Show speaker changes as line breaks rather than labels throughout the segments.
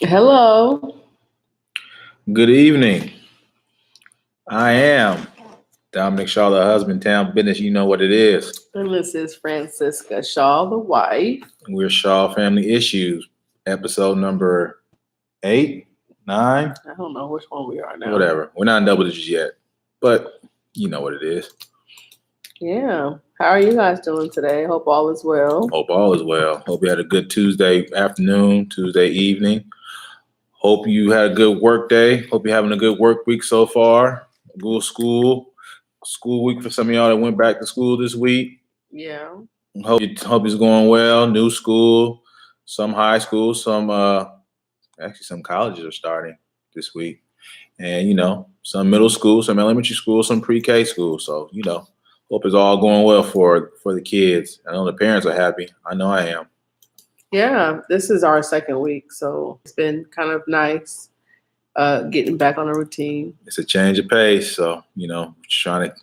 Hello.
Good evening. I am Dominic Shaw, the husband. Town business, you know what it is.
And this is Francisca Shaw, the wife.
We're Shaw Family Issues, episode number 8, 9,
I don't know which one we are now.
whatever. We're not in double digits yet, but you know what it is.
Yeah. How are you guys doing today? Hope all is well.
Hope all is well. Hope you had a good Tuesday afternoon, Tuesday evening. Hope you had a good work day. Hope you're having a good work week so far. Good school week for some of y'all that went back to school this week.
Yeah.
Hope it's going well. New school, some high school, some colleges are starting this week, and some middle school, some elementary school, some pre-K school. So hope it's all going well for the kids. I know the parents are happy. I know I am.
Yeah. This is our second week, so it's been kind of nice getting back on a routine.
It's a change of pace, so trying to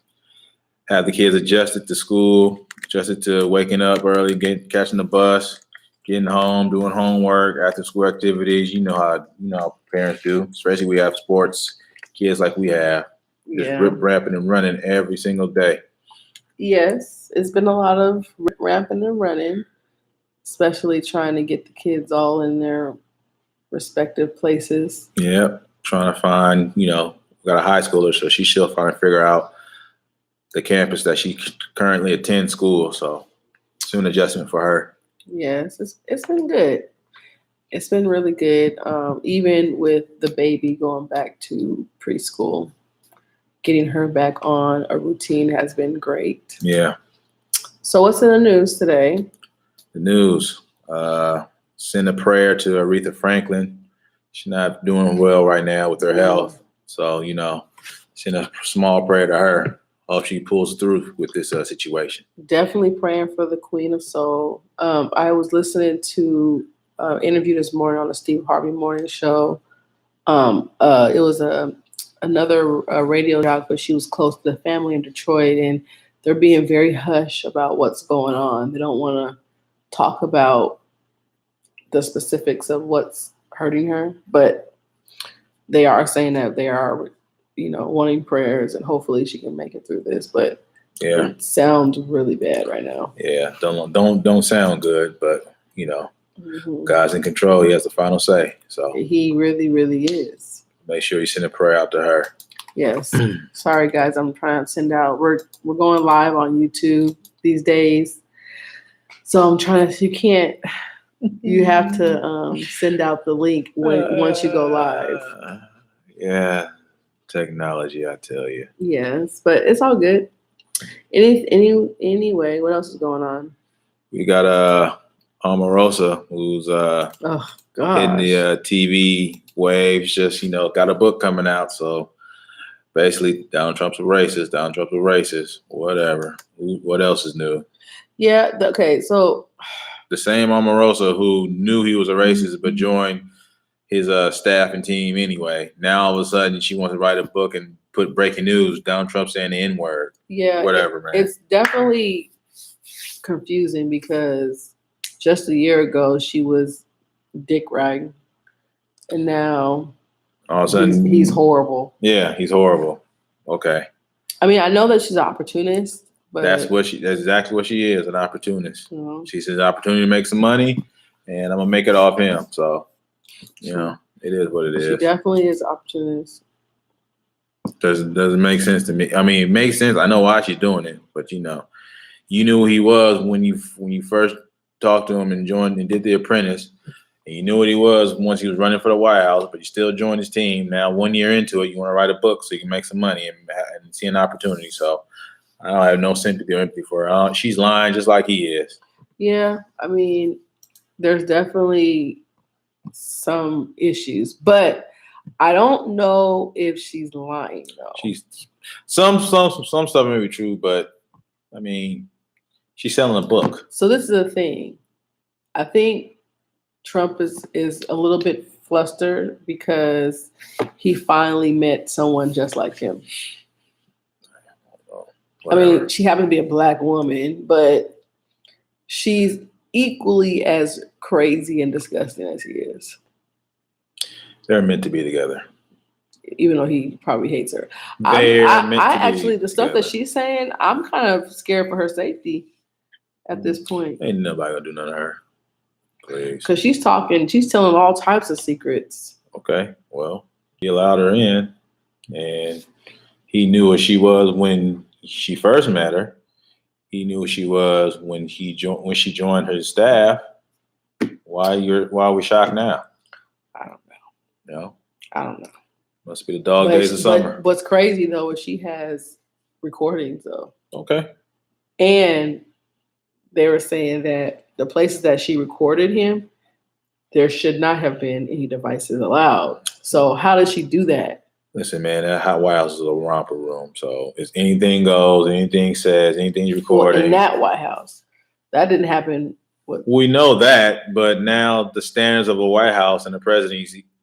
have the kids adjusted to school, adjusted to waking up early, catching the bus, getting home, doing homework, after school activities. You know how parents do, especially we have sports kids like we have, just
Yeah.
rip rapping and running every single day.
Yes. It's been a lot of ramping and running, especially trying to get the kids all in their respective places.
Yep, trying to find. We got a high schooler, so she's still trying to figure out the campus that she currently attends school. So soon adjustment for her.
Yes, it's been good. It's been really good. Even with the baby going back to preschool, getting her back on a routine has been great.
Yeah.
So, what's in the news today?
The news. Send a prayer to Aretha Franklin. She's not doing well right now with her health. So, send a small prayer to her. Hope she pulls through with this situation.
Definitely praying for the Queen of Soul. I was listening to an interview this morning on the Steve Harvey Morning Show. It was another radio jock, but she was close to the family in Detroit, and they're being very hush about what's going on. They don't want to talk about the specifics of what's hurting her, but they are saying that they are, wanting prayers, and hopefully she can make it through this. But
Yeah,
it sounds really bad right now.
yeah. Don't sound good, but
Mhm.
God's in control. He has the final say. So
He really, really is.
make sure you send a prayer out to her.
Yes. Sorry, guys. I'm trying to send out. We're going live on YouTube these days, so I'm trying to. You can't. You have to send out the link once you go live.
Yeah, technology, I tell you.
Yes, but it's all good. Anyway, what else is going on?
We got Omarosa, who's
Oh
hitting
gosh.
the TV waves. Just got a book coming out. So basically, Donald Trump's a racist. Donald Trump's a racist. Whatever. What else is new?
Yeah. Okay. So
The same Omarosa who knew he was a racist but joined his staff and team anyway. Now all of a sudden she wants to write a book and put breaking news. Donald Trump saying the N word.
yeah,
Whatever, man.
it's definitely confusing because just a year ago she was dick riding, and now
All of a sudden
he's horrible.
Yeah, he's horrible. Okay.
I mean, I know that she's an opportunist, but
That's exactly what she is, an opportunist.
you know,
She says opportunity to make some money and I'm gonna make it off him. So, it is what it
she
is.
definitely is an opportunist.
Doesn't make sense to me. I mean, it makes sense. I know why she's doing it, but you knew who he was when you first talked to him and joined and did The Apprentice, and you knew what he was once he was running for the White House, but you still joined his team. Now, 1 year into it, you want to write a book so you can make some money and see an opportunity. So I don't have no sympathy or empathy for her. She's lying just like he is.
Yeah, I mean, there's definitely some issues, but I don't know if she's lying though.
She's some stuff may be true, but I mean, she's selling a book.
So this is the thing. I think Trump is a little bit flustered because he finally met someone just like him.
Whatever.
I mean, she happened to be a black woman, but she's equally as crazy and disgusting as he is.
They're meant to be together.
even though he probably hates her.
They're
I
meant to be
actually, the stuff that
together.
she's saying, I'm kind of scared for her safety at this point.
Ain't nobody gonna do nothing to her. Please.
Because she's telling all types of secrets.
Okay, well, he allowed her in, and he knew what she was when she first met her. He knew what she was when she joined her staff. Why are we shocked now?
I don't know.
No,
I don't know.
must be the dog days of summer.
But what's crazy though is she has recordings though.
Okay.
And they were saying that the places that she recorded him, there should not have been any devices allowed. So how did she do that?
Listen, man, that White House is a romper room. So it's anything goes, anything says, anything's recorded.
Well, in that White House, that didn't happen.
We know that, but now the standards of the White House and the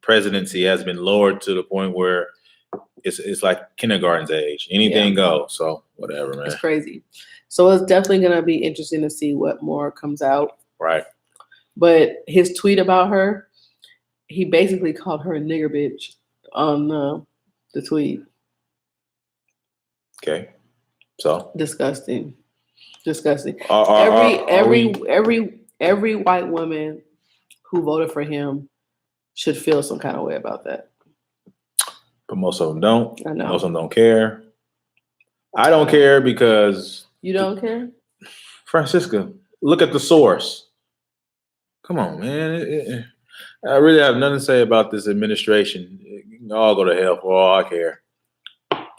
presidency has been lowered to the point where it's like kindergarten's age. Anything goes. So whatever, man.
It's crazy. So it's definitely going to be interesting to see what more comes out.
Right.
But his tweet about her, he basically called her a nigger bitch on the tweet.
Okay. So
disgusting. Every white woman who voted for him should feel some kind of way about that.
But most of them don't.
I know.
Most of them don't care. I don't care because
you don't care.
Francisca, look at the source. Come on, man. I really have nothing to say about this administration. You can all go to hell for all I care.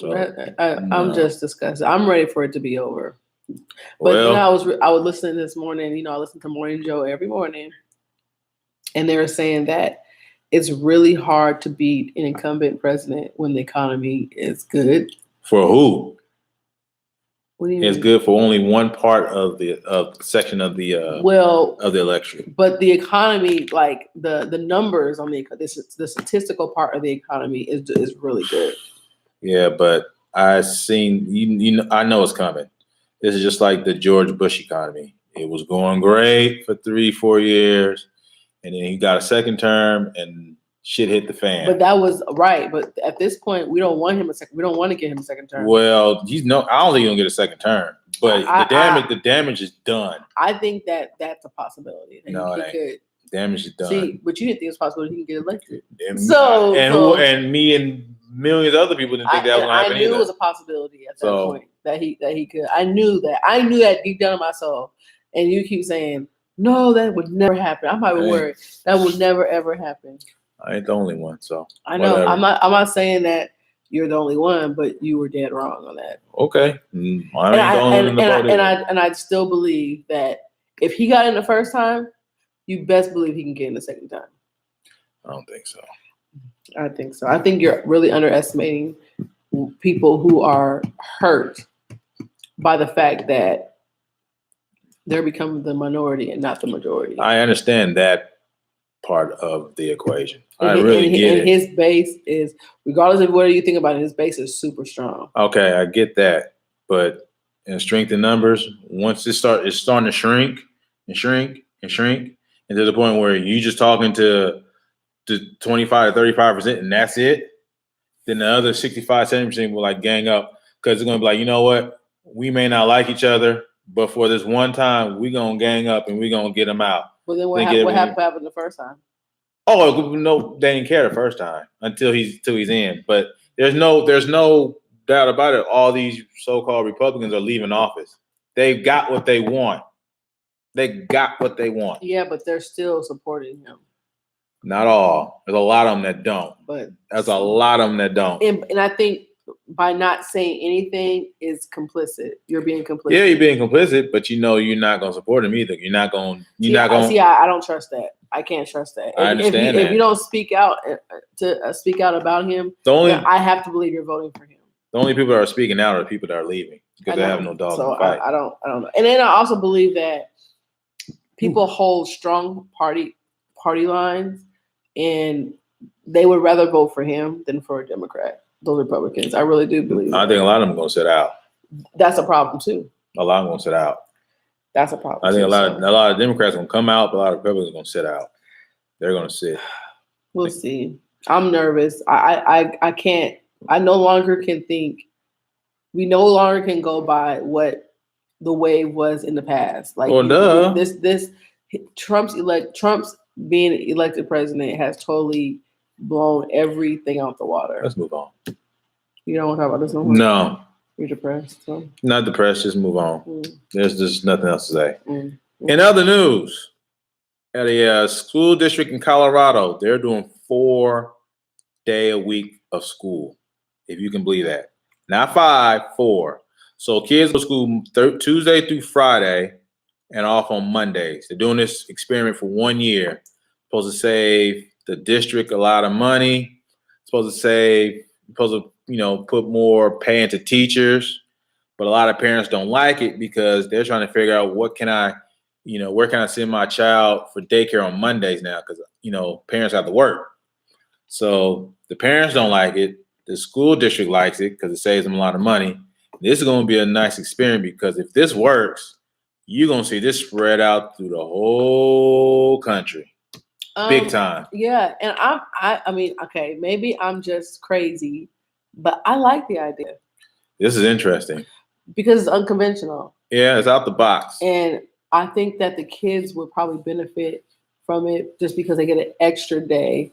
So,
I'm just disgusted. I'm ready for it to be over. But
well,
I was listening this morning. I listen to Morning Joe every morning, and they were saying that it's really hard to beat an incumbent president when the economy is good.
For who?
What do you
it's
mean?
Good for only one part of the section of the of the election.
But the economy, like the numbers on the statistical part of the economy is really good.
Yeah, but I know it's coming. This is just like the George Bush economy. It was going great for 3-4 years, and then he got a second term, and shit hit the fan.
But that was right. But at this point, we don't want him We don't want to give him a second term.
Well, I don't think he's gonna get a second term. But the damage is done.
I think that's a possibility.
No, it ain't. Damage is done.
See, but you didn't think it was possible he can get elected.
And me and millions of other people didn't think that was going to happen either.
I knew it was a possibility at that point that he could. I knew that deep down in my soul. And you keep saying, no, that would never happen. I might be worried. That would never ever happen.
I ain't the only one, so
I know. Whatever. I'm not saying that you're the only one, but you were dead wrong on that.
Okay.
I still believe that if he got in the first time, you best believe he can get in the second time.
I don't think so.
I think so. I think you're really underestimating people who are hurt by the fact that they're becoming the minority and not the majority.
I understand that part of the equation. I really get it.
His base is, regardless of what you think about it, his base is super strong.
Okay, I get that. But in strength in numbers, once it's starting to shrink and shrink and shrink, and to the point where you just talking to 25 to 35%, and that's it, then the other 65, 70% will like gang up, because it's going to be like, you know what? We may not like each other, but for this one time, we're going to gang up and we're going to get them out.
Well, then what happened the first time?
Oh, no, they didn't care the first time until he's in. But there's no doubt about it. All these so-called Republicans are leaving office. They've got what they want.
Yeah, but they're still supporting him.
Not all. There's a lot of them that don't.
But
there's a lot of them that don't.
And I think by not saying anything is complicit. You're being complicit.
Yeah, you're being complicit, but you're not going to support him either. You're not going.
I don't trust that. I can't trust that.
I understand that.
If you don't speak out about him, I have to believe you're voting for him.
The only people that are speaking out are the people that are leaving because they have no dog in the fight.
I don't know. And then I also believe that people hold strong party lines, and they would rather vote for him than for a Democrat. Those Republicans, I really do believe.
I think a lot of them are going to sit out.
That's a problem too.
A lot of them going to sit out.
That's a problem.
I think a lot of Democrats are going to come out, but a lot of Republicans are going to sit out. They're going to sit.
We'll see. I'm nervous. I can't. I no longer can think. We no longer can go by what the wave was in the past. Like
Well, duh.
this Trump's being elected president has totally blown everything out the water.
Let's move on.
You don't want to talk about this no more?
No,
You're depressed. So.
not depressed. Just move on. There's just nothing else to say. In
Mm.
other news, at a school district in Colorado, they're doing 4-day a week of school, if you can believe that. Not 5, 4. So kids go to school Tuesday through Friday and off on Mondays. They're doing this experiment for 1 year. Supposed to save the district a lot of money. Supposed to put more pay into teachers. But a lot of parents don't like it because they're trying to figure out where can I send my child for daycare on Mondays now? Because, parents have to work. So the parents don't like it. The school district likes it because it saves them a lot of money. This is going to be a nice experiment because if this works, you're going to see this spread out through the whole country. Big time.
Yeah. And I mean, okay, maybe I'm just crazy, but I like the idea.
This is interesting.
Because it's unconventional.
Yeah, it's out the box.
And I think that the kids would probably benefit from it just because they get an extra day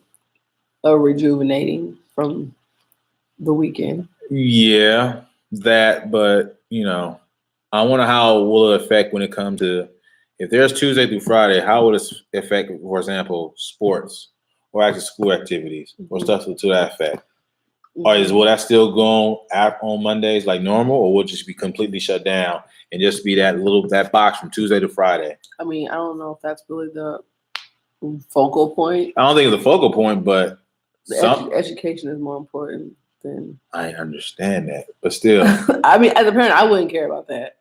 of rejuvenating from the weekend.
Yeah, that, but I wonder how will it affect when it comes to if there's Tuesday through Friday, how would it affect, for example, sports or after school activities or stuff to that effect? Or will that still go on Mondays like normal, or will it just be completely shut down and just be that box from Tuesday to Friday?
I mean, I don't know if that's really the focal point.
I don't think it's the focal point, but
education is more important than.
I understand that, but still.
I mean, as a parent, I wouldn't care about that.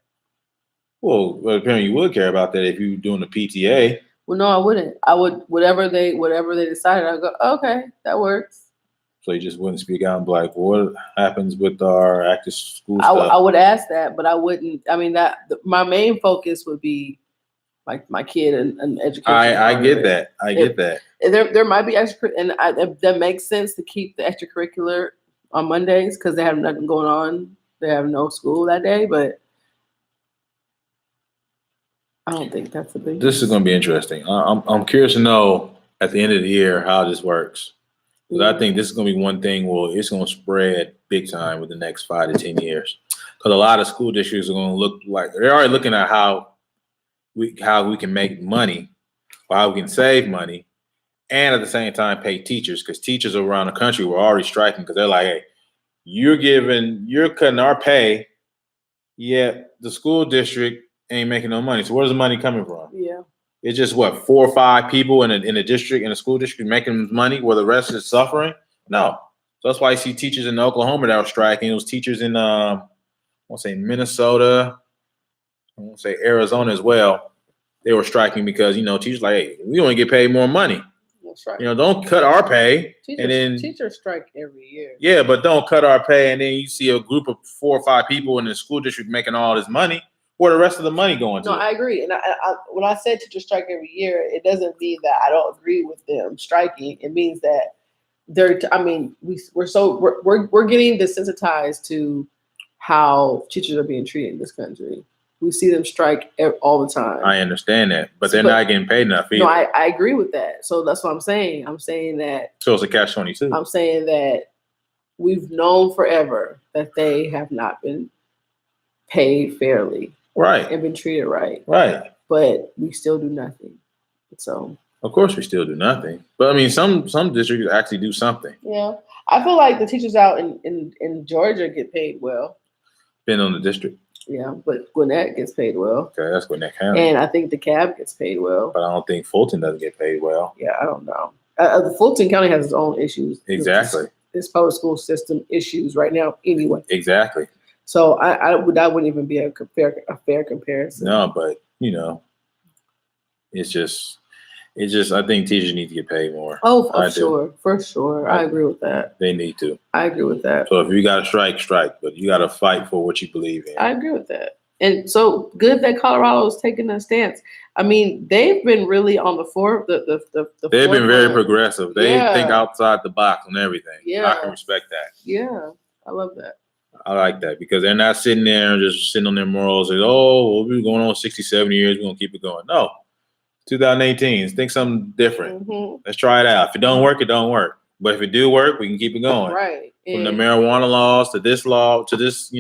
Well, as a parent, you would care about that if you were doing the PTA.
Well, no, I wouldn't. I would whatever they decided. I'd go, okay, that works.
So you just wouldn't speak out and be like, what happens with our active school stuff?
I would ask that, but I wouldn't. I mean, my main focus would be like my kid and education.
I get that. I get that.
There might be extra, and that makes sense to keep the extracurricular on Mondays because they have nothing going on. They have no school that day, but I don't think that's a big.
This is going to be interesting. I'm curious to know at the end of the year how this works. Because I think this is going to be one thing where it's going to spread big time with the next 5 to 10 years. Because a lot of school districts are going to look like they're already looking at how we can make money, or how we can save money, and at the same time pay teachers. Because teachers around the country were already striking because they're like, hey, you're cutting our pay, yet the school district ain't making no money. So where's the money coming from?
Yeah.
It's just 4 or 5 people in a district, in a school district, making money where the rest is suffering. No, so that's why you see teachers in Oklahoma that were striking. It was teachers in I want to say Minnesota, I want to say Arizona as well. They were striking because teachers like, hey, we want to get paid more money.
That's right.
Don't cut our pay.
Teachers strike every year.
Yeah, but don't cut our pay, and then you see a group of 4 or 5 people in the school district making all this money. Where the rest of the money going to?
No, I agree. And I when I said teachers strike every year, it doesn't mean that I don't agree with them striking. It means that we're getting desensitized to how teachers are being treated in this country. We see them strike all the time.
I understand that, but they're not getting paid enough either.
No, I agree with that. So that's what I'm saying. I'm saying that.
So it's a catch-22.
I'm saying that we've known forever that they have not been paid fairly.
Right.
And been treated right.
Right.
But we still do nothing. So
of course we still do nothing. But I mean some districts actually do something.
Yeah. I feel like the teachers out in Georgia get paid well.
Depending on the district.
Yeah, but Gwinnett gets paid well.
Okay, that's Gwinnett County.
And I think DeKalb gets paid well.
But I don't think Fulton doesn't get paid well.
Yeah, I don't know. The Fulton County has its own issues.
Exactly.
Its public school system issues right now anyway.
Exactly.
So that wouldn't even be a fair comparison.
No, but it's just I think teachers need to get paid more.
Oh, for sure. I agree with that.
They need to.
I agree with that.
So if you got to strike, but you got to fight for what you believe in.
I agree with that. And so good that Colorado is taking that stance. I mean, they've been really on the
They've been very
forefront.
progressive. They think
Yeah.
outside the box on everything. I
Yeah.
can respect that.
Yeah, I love that.
I like that because they're not sitting there and just sitting on their morals and, oh, well, we've been going on 60, 70 years. We're going to keep it going. No. 2018. Think something different.
Mm-hmm.
Let's try it out. If it don't work, it don't work. But if it do work, we can keep it going.
Right.
From the marijuana laws to this law to this,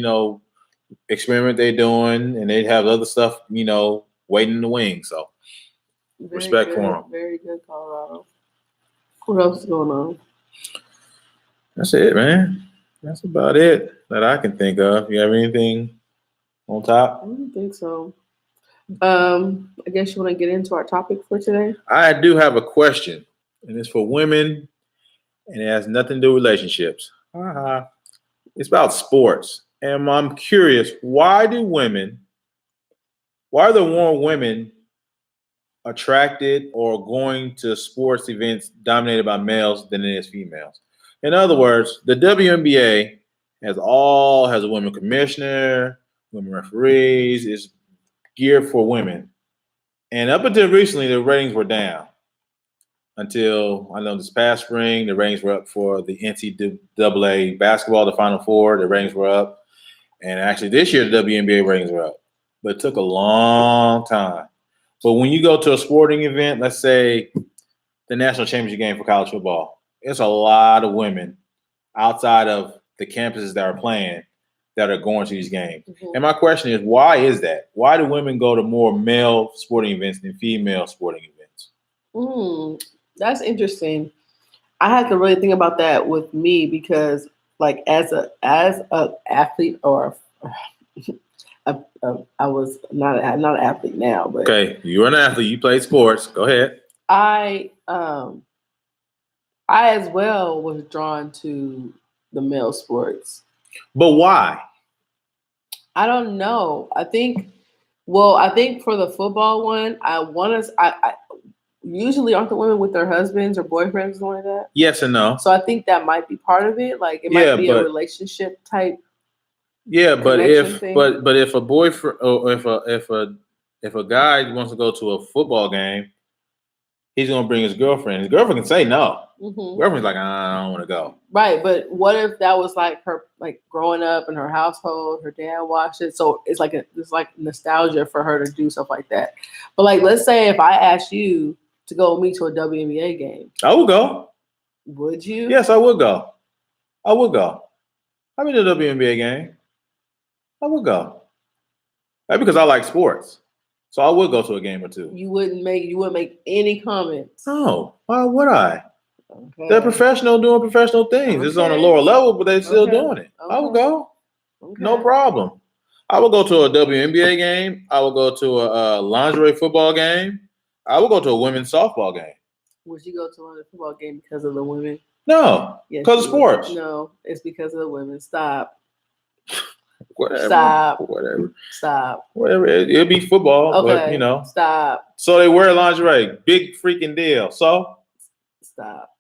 experiment they're doing, and they have other stuff, waiting in the wings. So respect for them.
Very good, Colorado. What else is going on?
That's it, man. That's about it that I can think of. You have anything on top?
I don't think so. I guess you want to get into our topic for today?
I do have a question, and it's for women, and it has nothing to do with relationships. It's about sports. And I'm curious, why are the more women attracted or going to sports events dominated by males than it is females? In other words, the WNBA has a women commissioner, women referees, is geared for women. And up until recently, the ratings were down. Until I know this past spring, the ratings were up for the NCAA basketball, the Final Four, the ratings were up. And actually this year, the WNBA ratings were up. But it took a long time. But when you go to a sporting event, let's say the national championship game for college football, it's a lot of women outside of the campuses that are playing that are going to these games. Mm-hmm. And my question is, why is that? Why do women go to more male sporting events than female sporting events?
That's interesting. I had to really think about that with me because, like, as a athlete, or I was not an athlete now, but
okay, you're an athlete. You played sports. Go ahead.
I as well was drawn to the male sports.
But why?
I don't know. I think for the football one, I usually aren't the women with their husbands or boyfriends or something like that.
Yes and no.
So I think that might be part of it. Like it might be a relationship type.
Yeah, but if a boyfriend or if a guy wants to go to a football game, he's gonna bring his girlfriend. His girlfriend can say no. Mm-hmm. Girlfriend's like, I don't want to go. Right,
but what if that was like her, like growing up in her household, her dad watched it, so it's like nostalgia for her to do stuff like that. But like, let's say if I asked you to go with me to a WNBA game,
I would go.
Would you?
Yes, I would go. I've been to a WNBA game. I would go. That's because I like sports. So I would go to a game or two.
You wouldn't make any comments.
No. Why would I? Okay. They're professional doing professional things. Okay. It's on a lower level, but they're still doing it. Okay. I would go. Okay. No problem. I would go to a WNBA game. I would go to a lingerie football game. I would go to a women's softball game.
Would you go to a football game because of the women?
No. Because of sports.
No, it's because of the women. Stop.
Whatever.
Stop.
Whatever.
Stop.
Whatever. It'll be football,
okay.
But
Stop.
So they wear lingerie. Big freaking deal. So
stop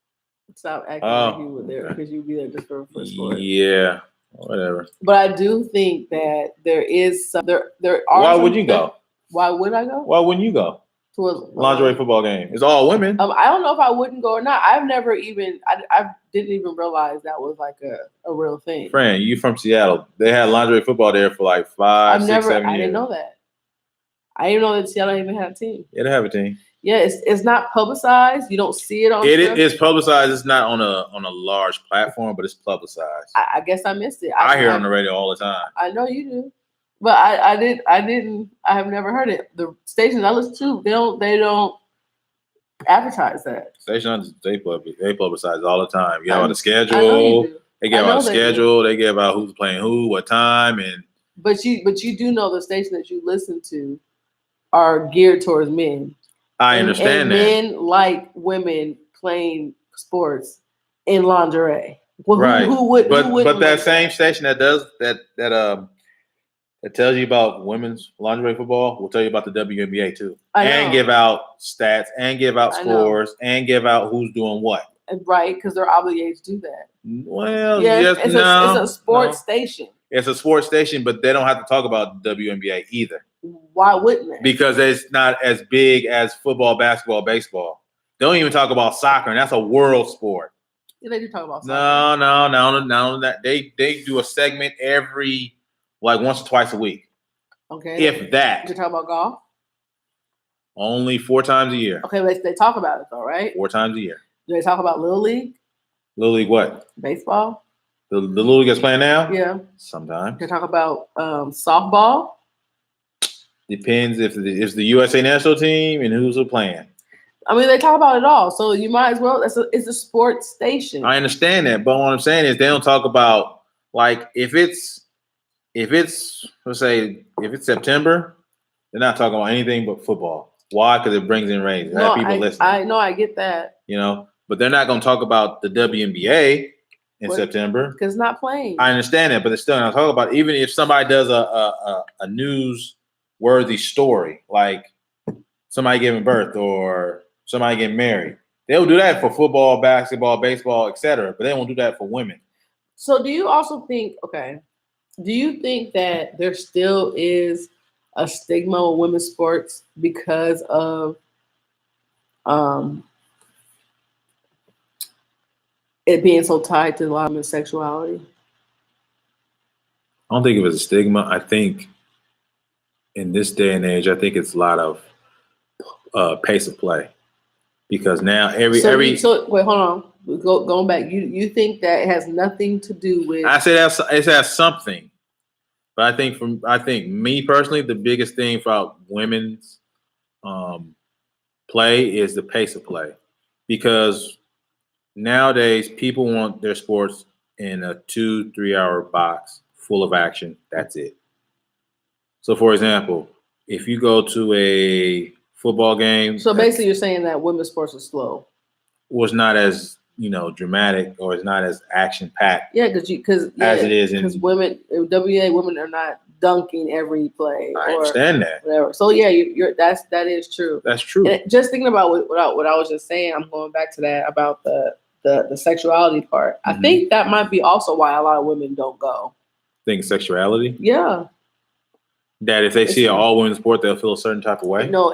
acting like you were there because you'd be there just for sport.
Yeah. Whatever.
But I do think that there is there are.
Why would you go?
Why would I go?
Why wouldn't you go? To a lingerie football game. It's all women.
I don't know if I wouldn't go or not. I've never even I didn't even realize that was like a real thing.
Friend, you from Seattle. They had lingerie football there for like 5, 6, 7 years.
I didn't know that. I didn't know that Seattle even had a team.
Yeah, they have a team.
Yeah, it's not publicized. You don't see it on.
It is publicized. It's not on a large platform, but it's publicized.
I guess I missed it.
I hear it on the radio all the time.
I know you do, but I didn't. I have never heard it. The stations I listen to, they don't advertise that.
Stations they publicize all the time. You know about the schedule. They give out the schedule. They give out who's playing who, what time, and.
But you do know the station that you listen to are geared towards men.
I understand that.
Men like women playing sports in lingerie. Well,
right.
Who would?
But that same station that does that tells you about women's lingerie football will tell you about the WNBA too, and give out stats, and give out scores, and give out who's doing what.
Right, because they're obligated to do that.
Well,
yes, it's a sports station.
it's a sports station, but they don't have to talk about WNBA either
Why wouldn't they?
because it's not as big as football, basketball, baseball. They don't even talk about soccer, and that's a world sport.
Yeah, they do talk about soccer.
No. They do a segment every once or twice a week,
Okay.
if that.
They talk about golf.
Only 4 times a year.
Okay, but they talk about it though, right?
4 times a year.
Do they talk about Little League?
Little League what?
Baseball?
The Little League is playing now?
Yeah.
Sometimes.
They talk about softball?
Depends if it's the USA national team and who's playing.
I mean, they talk about it all. So you might as well. It's a sports station.
I understand that, but what I'm saying is they don't talk about if it's let's say if it's September, they're not talking about anything but football. Why? Because it brings in ratings.
No,
People listening.
I know, I get that.
But they're not going to talk about the WNBA in September
because it's not playing.
I understand that, but they're still not talking about it. Even if somebody does a news-worthy story, like somebody giving birth or somebody getting married, they'll do that for football, basketball, baseball, etc. But they won't do that for women.
So, do you also think? Okay, do you think that there still is a stigma with women's sports because of it being so tied to a lot of women's sexuality?
I don't think it was a stigma. I think in this day and age, I think it's a lot of pace of play because now
So wait, hold on. Going back, you think that it has nothing to do with?
I say it has something, but I think me personally, the biggest thing for women's play is the pace of play because nowadays people want their sports in a 2-3 hour box full of action. That's it. So, for example, if you go to a football game,
so basically, you're saying that women's sports are slow.
Was not as dramatic or it's not as action packed.
Yeah, because
as it is
because women, WNBA women are not dunking every play.
I understand that.
Whatever. So yeah, that is true.
That's true.
And just thinking about what I was just saying, I'm going back to that about the sexuality part. Mm-hmm. I think that might be also why a lot of women don't go.
Think sexuality?
Yeah.
That if they see an all women's sport, they'll feel a certain type of way.
No,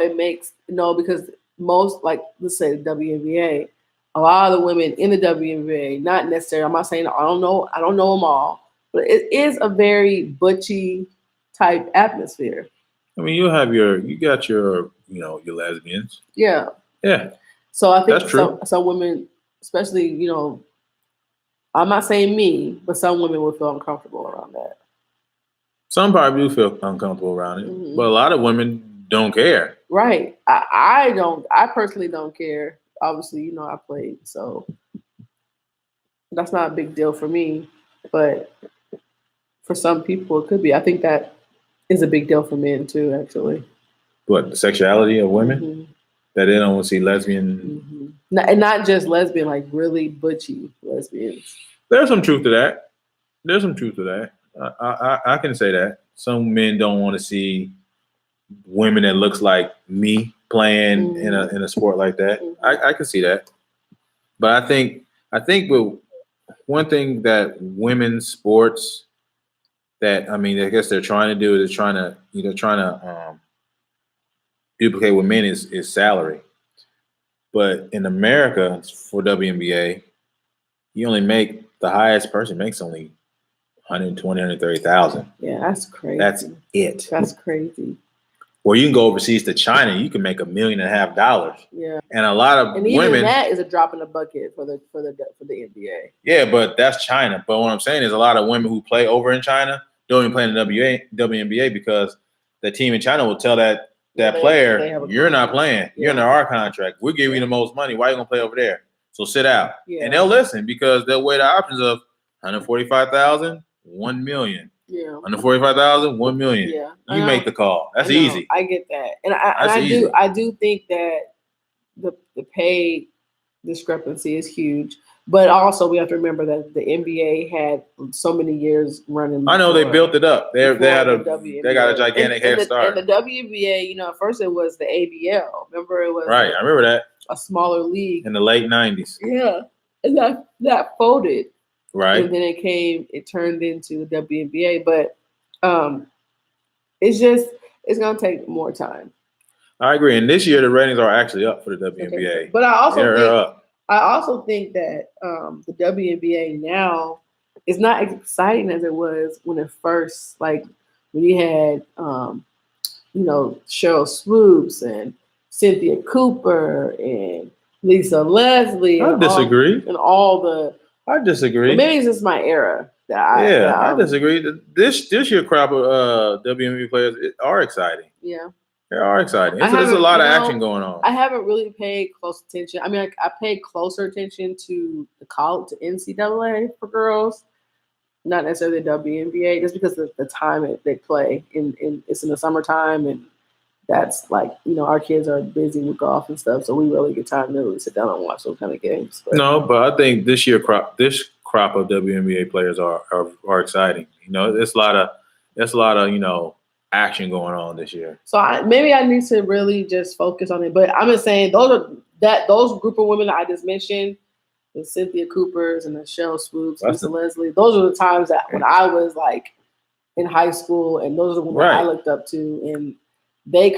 because most, let's say the WNBA, a lot of the women in the WNBA, not necessarily. I'm not saying I don't know them all, but it is a very butchy type atmosphere.
I mean, you got your your lesbians.
Yeah.
Yeah.
So I think
that's true.
Some women, especially I'm not saying me, but some women would feel uncomfortable around that. Some
probably do feel uncomfortable around it, mm-hmm. but a lot of women don't care.
Right. I personally don't care. Obviously, I played, so that's not a big deal for me. But for some people, it could be. I think that is a big deal for men too, actually.
What, the sexuality of women?
Mm-hmm.
That they don't want to see lesbian,
and not just lesbian, like really butchy lesbians.
There's some truth to that. I can say that some men don't want to see women that looks like me playing in a sport like that. I can see that, but I think with one thing that women's sports that I guess they're trying to do is trying to duplicate with men is salary. But in America for WNBA, you only make the highest person makes only 120, 130,000.
Yeah, that's crazy.
That's it.
That's crazy.
Or you can go overseas to China, you can make $1.5 million.
Yeah,
and a lot of
and
women.
Even that is a drop in the bucket for the NBA.
Yeah, but that's China. But what I'm saying is, a lot of women who play over in China don't even play in the WNBA because the team in China will tell that player, "You're not playing. You're under our contract. We're giving you the most money. Why are you gonna play over there? So sit out." Yeah. And they'll listen because they'll weigh the options of 145,000, 1 million. Yeah. Under 45,000, 1 million. Yeah. You make the call. That's easy.
I get that. And I do think that the pay discrepancy is huge. But also we have to remember that the NBA had so many years running.
I know they built it up. They got a gigantic head start.
And the WNBA, at first it was the ABL. Remember it was
right. I remember that.
A smaller league.
In the late 90s.
Yeah. And that folded.
Right.
And then it turned into the WNBA. But it's gonna take more time.
I agree. And this year the ratings are actually up for the WNBA.
Okay. But I also think that the WNBA now is not as exciting as it was when it first, like when you had Cheryl Swoops and Cynthia Cooper and Lisa Leslie.
I disagree.
I
disagree.
Maybe it's just my era.
I disagree. This year crop of WNBA players are exciting.
Yeah.
They are exciting. There's a lot of action going on.
I haven't really paid close attention. I mean, I paid closer attention to the college, to NCAA for girls, not necessarily the WNBA, just because of the time they play. It's in the summertime, and that's like, our kids are busy with golf and stuff, so we really get time to really sit down and watch those kind of games.
But I think this crop of WNBA players are exciting. It's a lot of action going on this year.
So maybe I need to really just focus on it. But I'm just saying those group of women that I just mentioned, the Cynthia Coopers and the Cheryl Swoops, Lisa Leslie, those are the times that when I was like in high school, and those are the women I looked up to, and they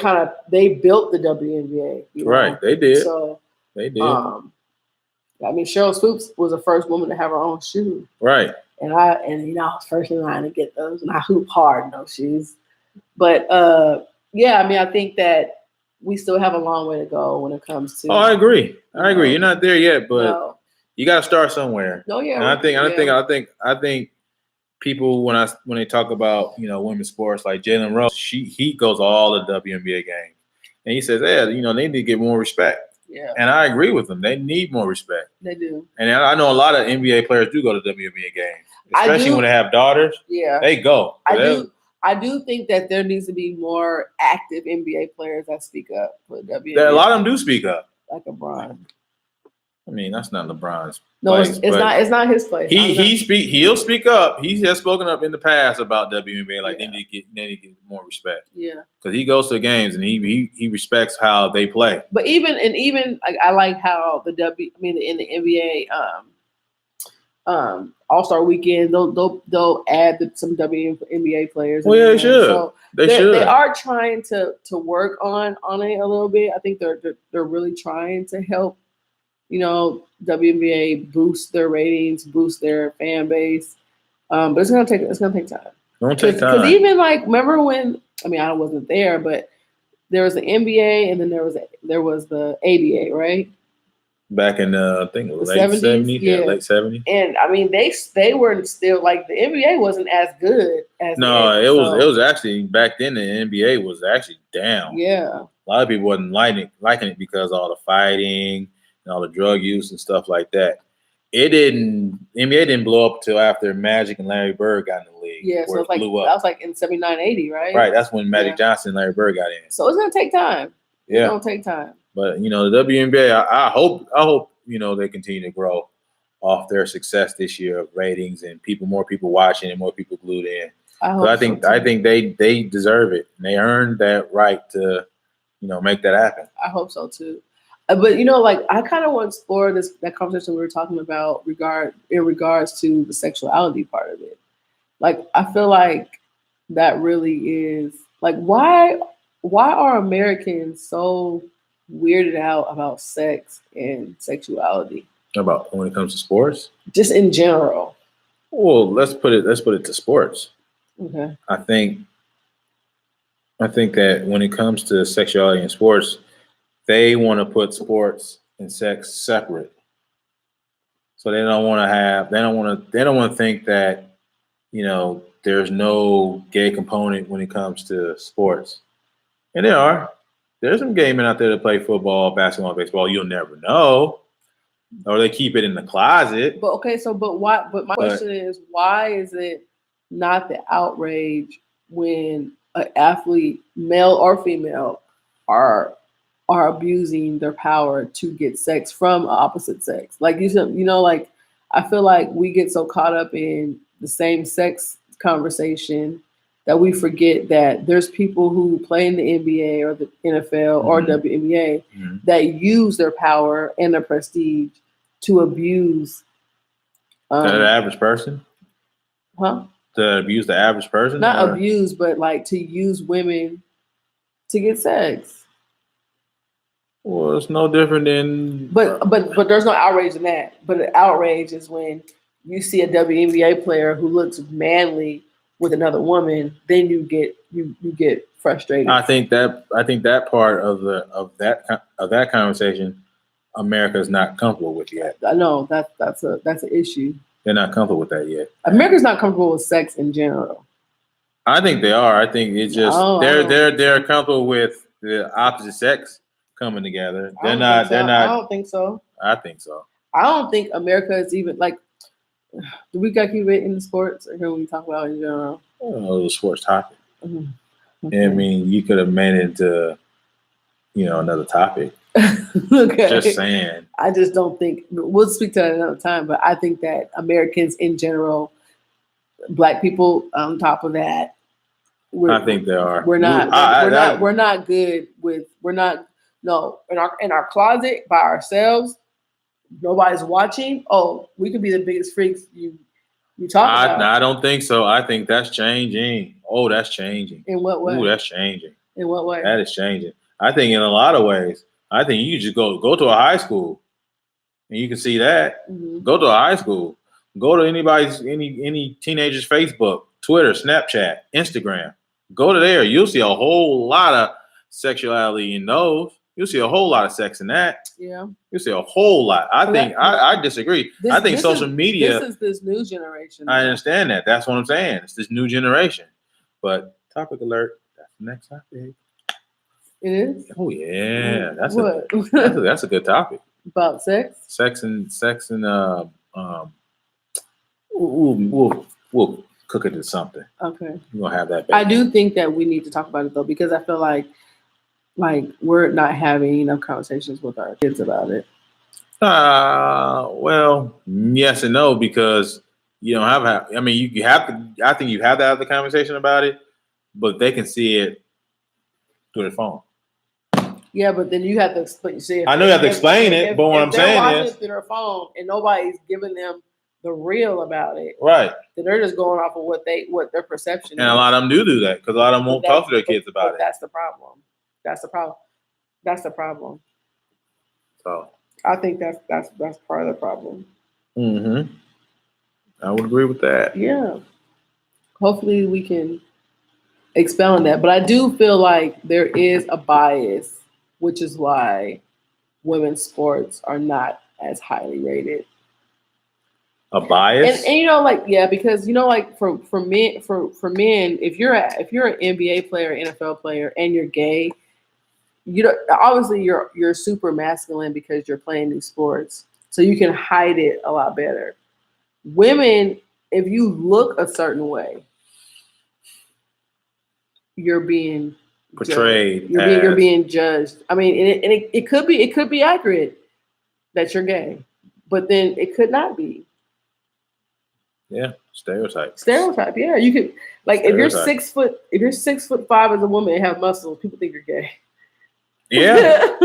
built the WNBA.
Right, they did.
So
they did.
I mean, Cheryl Swoops was the first woman to have her own shoe.
Right.
And I was first in line to get those, and I hoop hard in those shoes. But I mean, I think that we still have a long way to go when it comes to.
Oh, I agree. You're not there yet, but you got to start somewhere.
No, yeah.
And I think people when they talk about women's sports, like Jalen Rose, he goes to all the WNBA games, and he says, they need to get more respect.
Yeah.
And I agree with them. They need more respect.
They do.
And I know a lot of NBA players do go to WNBA games, especially when they have daughters.
Yeah.
They go.
I do think that there needs to be more active NBA players that speak up for the WNBA.
A lot of them do speak up.
Like LeBron.
I mean, that's not LeBron's.
No,
place,
it's not his place.
He'll speak up. He has spoken up in the past about WNBA. Like they need to get more respect.
Yeah, because
he goes to games and he respects how they play.
But even like, I like how in the NBA All-Star Weekend they'll add some WNBA players.
Well, yeah, they should.
So they are trying to work on it a little bit. I think they're really trying to help. WNBA boost their ratings, boost their fan base, but it's gonna take time.
Don't take time.
Because even like, remember when? I mean, I wasn't there, but there was the NBA, and then there was the ABA, right?
Back in I think
the
late 70s, late 70s.
And I mean, they were still like, the NBA wasn't as good as.
No, it was actually back then. The NBA was actually down.
Yeah,
a lot of people wasn't liking it because of all the fighting and all the drug use and stuff like that. NBA didn't blow up till after Magic and Larry Bird got in the league.
Yeah, so it's like, that was like in 79, 80, right?
Right, that's when Magic Johnson and Larry Bird got in.
So it's gonna take time.
Yeah,
it's gonna take time.
But the WNBA, I hope they continue to grow off their success this year of ratings and more people watching and more people glued in. I think they deserve it, and they earned that right to make that happen.
I hope so too. But like, I kind of want to explore that conversation we were talking about in regards to the sexuality part of it. Like, I feel like that really is like, why are Americans so weirded out about sex and sexuality?
About when it comes to sports?
Just in general.
Well, let's put it to sports.
Okay.
I think that when it comes to sexuality in sports, they want to put sports and sex separate. So they don't want to think that, there's no gay component when it comes to sports. And there's some gay men out there that play football, basketball, baseball. You'll never know. Or they keep it in the closet.
But my question is, why is it not the outrage when an athlete, male or female, are abusing their power to get sex from opposite sex? Like, like, I feel like we get so caught up in the same sex conversation that we forget that there's people who play in the NBA or the NFL or WNBA that use their power and their prestige to abuse
The average person?
Huh?
To abuse the average person?
Not abuse, but like to use women to get sex.
Well, it's no different than.
But there's no outrage in that. But the outrage is when you see a WNBA player who looks manly with another woman, then you get frustrated.
I think that part of that conversation, America is not comfortable with yet.
I know that's an issue.
They're not comfortable with that yet.
America's not comfortable with sex in general.
I think they are. I think it's just they're comfortable with the opposite sex coming together. They're not.
I don't think so.
I think so.
I don't think America is even like. Do we got to keep it in the sports, or can we talk about it in general?
Oh, the sports topic.
Mm-hmm.
Okay. I mean, you could have made it into, another topic.
Okay.
Just saying.
I just don't think we'll speak to that another time. But I think that Americans in general, Black people on top of that,
I think they are.
We're not good with. We're not. No, in our closet by ourselves. Nobody's watching. Oh, we could be the biggest freaks you talk about.
I don't think so. I think that's changing. Oh, that's changing.
In what way?
Ooh, that's changing.
In what way?
That is changing. I think in a lot of ways. I think you just go to a high school and you can see that.
Mm-hmm.
Go to a high school. Go to any teenager's Facebook, Twitter, Snapchat, Instagram. Go to there. You'll see a whole lot of sexuality in those. You'll see a whole lot of sex in that.
Yeah.
You'll see a whole lot. I disagree. I think social media.
This is this new generation.
I understand that. That's what I'm saying. It's this new generation. But topic alert. That's the next topic.
It is?
Oh yeah. That's a good topic.
About sex?
Sex and we'll cook it to something.
Okay.
We're gonna have that.
I do think that we need to talk about it though, because I feel like we're not having enough conversations with our kids about it.
Well, yes and no, because you don't have. I mean, you have to. I think you have to have the conversation about it, but they can see it through their phone.
Yeah, but then you have to explain.
I know you have to explain it, but what I'm saying is,
through their phone and nobody's giving them the real about it,
right?
Then they're just going off of what their perception.
And a lot of them do that because a lot of them won't talk to their kids about it.
That's the problem. That's the problem.
So
I think that's part of the problem.
Mm-hmm. I would agree with that.
Yeah. Hopefully we can expel on that. But I do feel like there is a bias, which is why women's sports are not as highly rated.
A bias?
And because for men, if you're an NBA player, NFL player, and you're gay, obviously you're super masculine because you're playing these sports, so you can hide it a lot better. Women, if you look a certain way, you're being
portrayed.
You're being judged. I mean, it could be accurate that you're gay, but then it could not be.
Yeah, stereotype.
Yeah, you could if you're 6 foot, if you're 6'5" as a woman and have muscles, people think you're gay.
Yeah,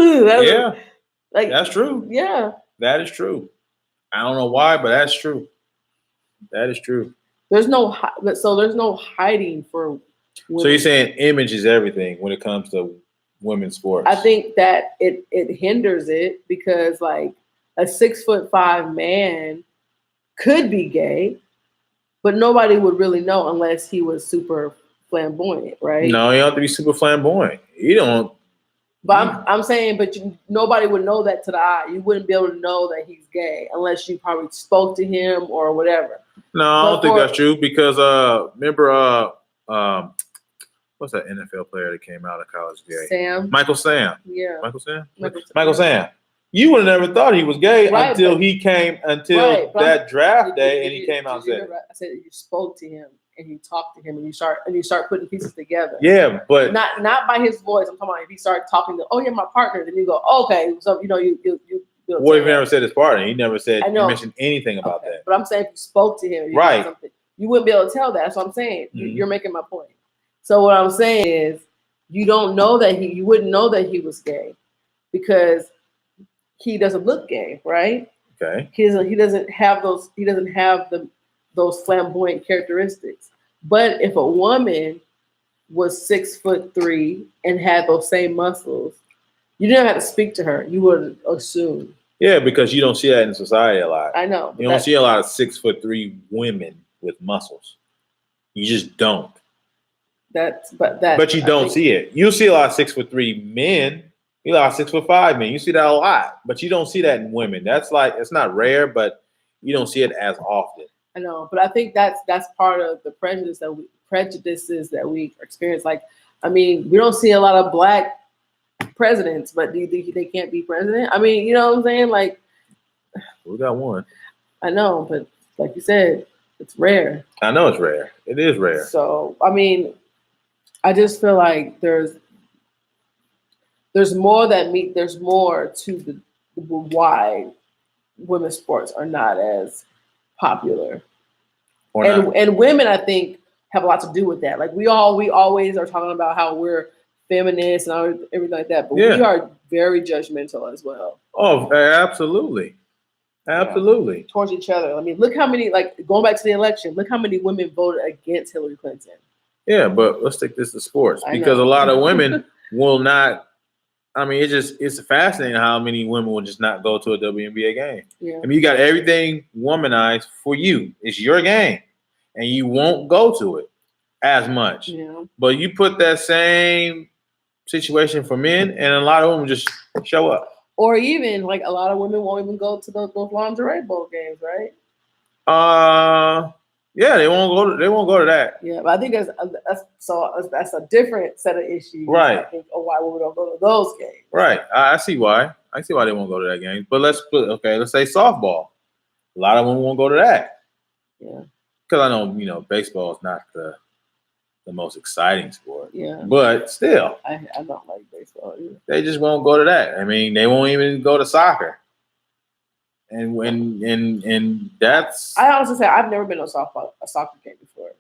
that's true.
Yeah,
that is true. I don't know why, but that's true. That is true.
There's no hiding for women.
So you're saying image is everything when it comes to women's sports?
I think that it hinders it because a 6'5" man could be gay, but nobody would really know unless he was super flamboyant, right?
No, you don't have to be super flamboyant. You don't.
But I'm saying, nobody would know that to the eye. You wouldn't be able to know that he's gay unless you probably spoke to him or whatever.
No, I don't think that's true because remember what's that NFL player that came out of college gay? Michael Sam.
Yeah.
Michael Sam. You would have never thought he was gay until that draft day and he came out and said it.
I said you spoke to him and you talked to him and you start putting pieces together.
Yeah, but
not by his voice. I'm talking about if he started talking to, my partner, then you go, okay, so you
what if he never said his partner? He never said he mentioned anything about that.
But I'm saying if you spoke to him,
right?
You wouldn't be able to tell that. That's what I'm saying.
Mm-hmm.
You're making my point. So what I'm saying is you don't know that you wouldn't know that he was gay because he doesn't look gay, right?
Okay.
He doesn't have those flamboyant characteristics. But if a woman was 6'3" and had those same muscles, you didn't have to speak to her. You would assume.
Yeah, because you don't see that in society a lot.
I know.
You don't see a lot of 6'3" women with muscles. You just don't. But you don't see it. You see a lot of 6'3" men. You see a lot of 6'5" men. You see that a lot, but you don't see that in women. That's like, it's not rare, but you don't see it as often.
I know, but I think that's part of the prejudices that we experience. Like, I mean, we don't see a lot of black presidents, but do you think they can't be president? I mean, you know what I'm saying? Like,
we got one.
I know, but like you said, it's rare.
I know it's rare. It is rare.
So, I mean, I just feel like there's more to the why women's sports are not as popular. And women, I think, have a lot to do with that. Like we always are talking about how we're feminists and everything like that, but we are very judgmental as well.
Oh, absolutely. Absolutely.
Yeah. Towards each other. I mean, look how many, like going back to the election, look how many women voted against Hillary Clinton.
Yeah, but let's take this to sports because a lot of women will not. I mean, it's fascinating how many women will just not go to a WNBA game.
Yeah.
I mean, you got everything womanized for you. It's your game, and you won't go to it as much.
Yeah.
But you put that same situation for men, and a lot of women just show up.
Or even like a lot of women won't even go to those lingerie bowl games, right?
Yeah, they won't go to that.
Yeah, but I think that's a different set of issues,
right?
I think, of why women don't go to those games.
Right. I see why. I see why they won't go to that game. But let's say softball. A lot of women won't go to that.
Yeah.
Because I know baseball is not the most exciting sport.
Yeah.
But still,
I don't like baseball either.
They just won't go to that. I mean, they won't even go to soccer. And that's.
I honestly say I've never been to a soccer game before.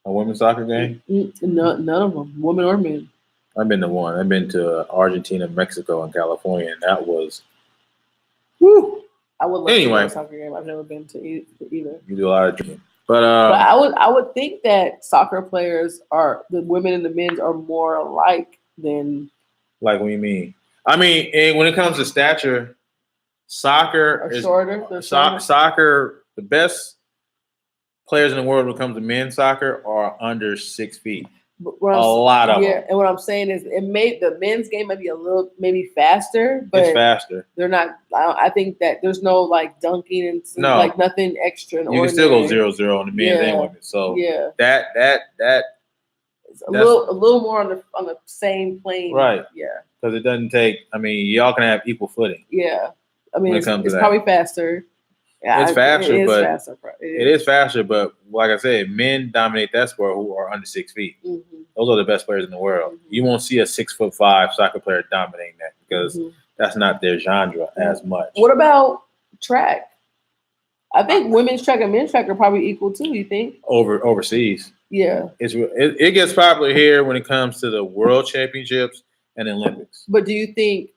A women's soccer game?
None of them, women or men.
I've been to one. I've been to Argentina, Mexico, and California, and that was. Woo.
I would love to go to a soccer game. I've never been to either.
You do a lot of drinking, but
I would think that soccer players the women and the men are more alike than.
Like, what do you mean? I mean, when it comes to stature. Soccer is shorter. Soccer, the best players in the world when it comes to men's soccer are under 6 feet. A lot of them.
Yeah, and what I'm saying is, the men's game might be a little maybe faster, but
it's faster.
They're not. I think that there's no like dunking and like nothing extra.
You can still go 0-0 on the men's and women. So that
it's a little more on the same plane.
Right.
Yeah.
Because it doesn't take. I mean, y'all can have equal footing.
Yeah. I mean, it's probably faster. Yeah,
it's faster,
it
is faster. But like I said, men dominate that sport who are under 6 feet.
Mm-hmm.
Those are the best players in the world. Mm-hmm. You won't see a 6'5" soccer player dominating that because that's not their genre as much.
What about track? I think women's track and men's track are probably equal too. You think?
Overseas?
Yeah.
It gets popular here when it comes to the World Championships and the Olympics.
But do you think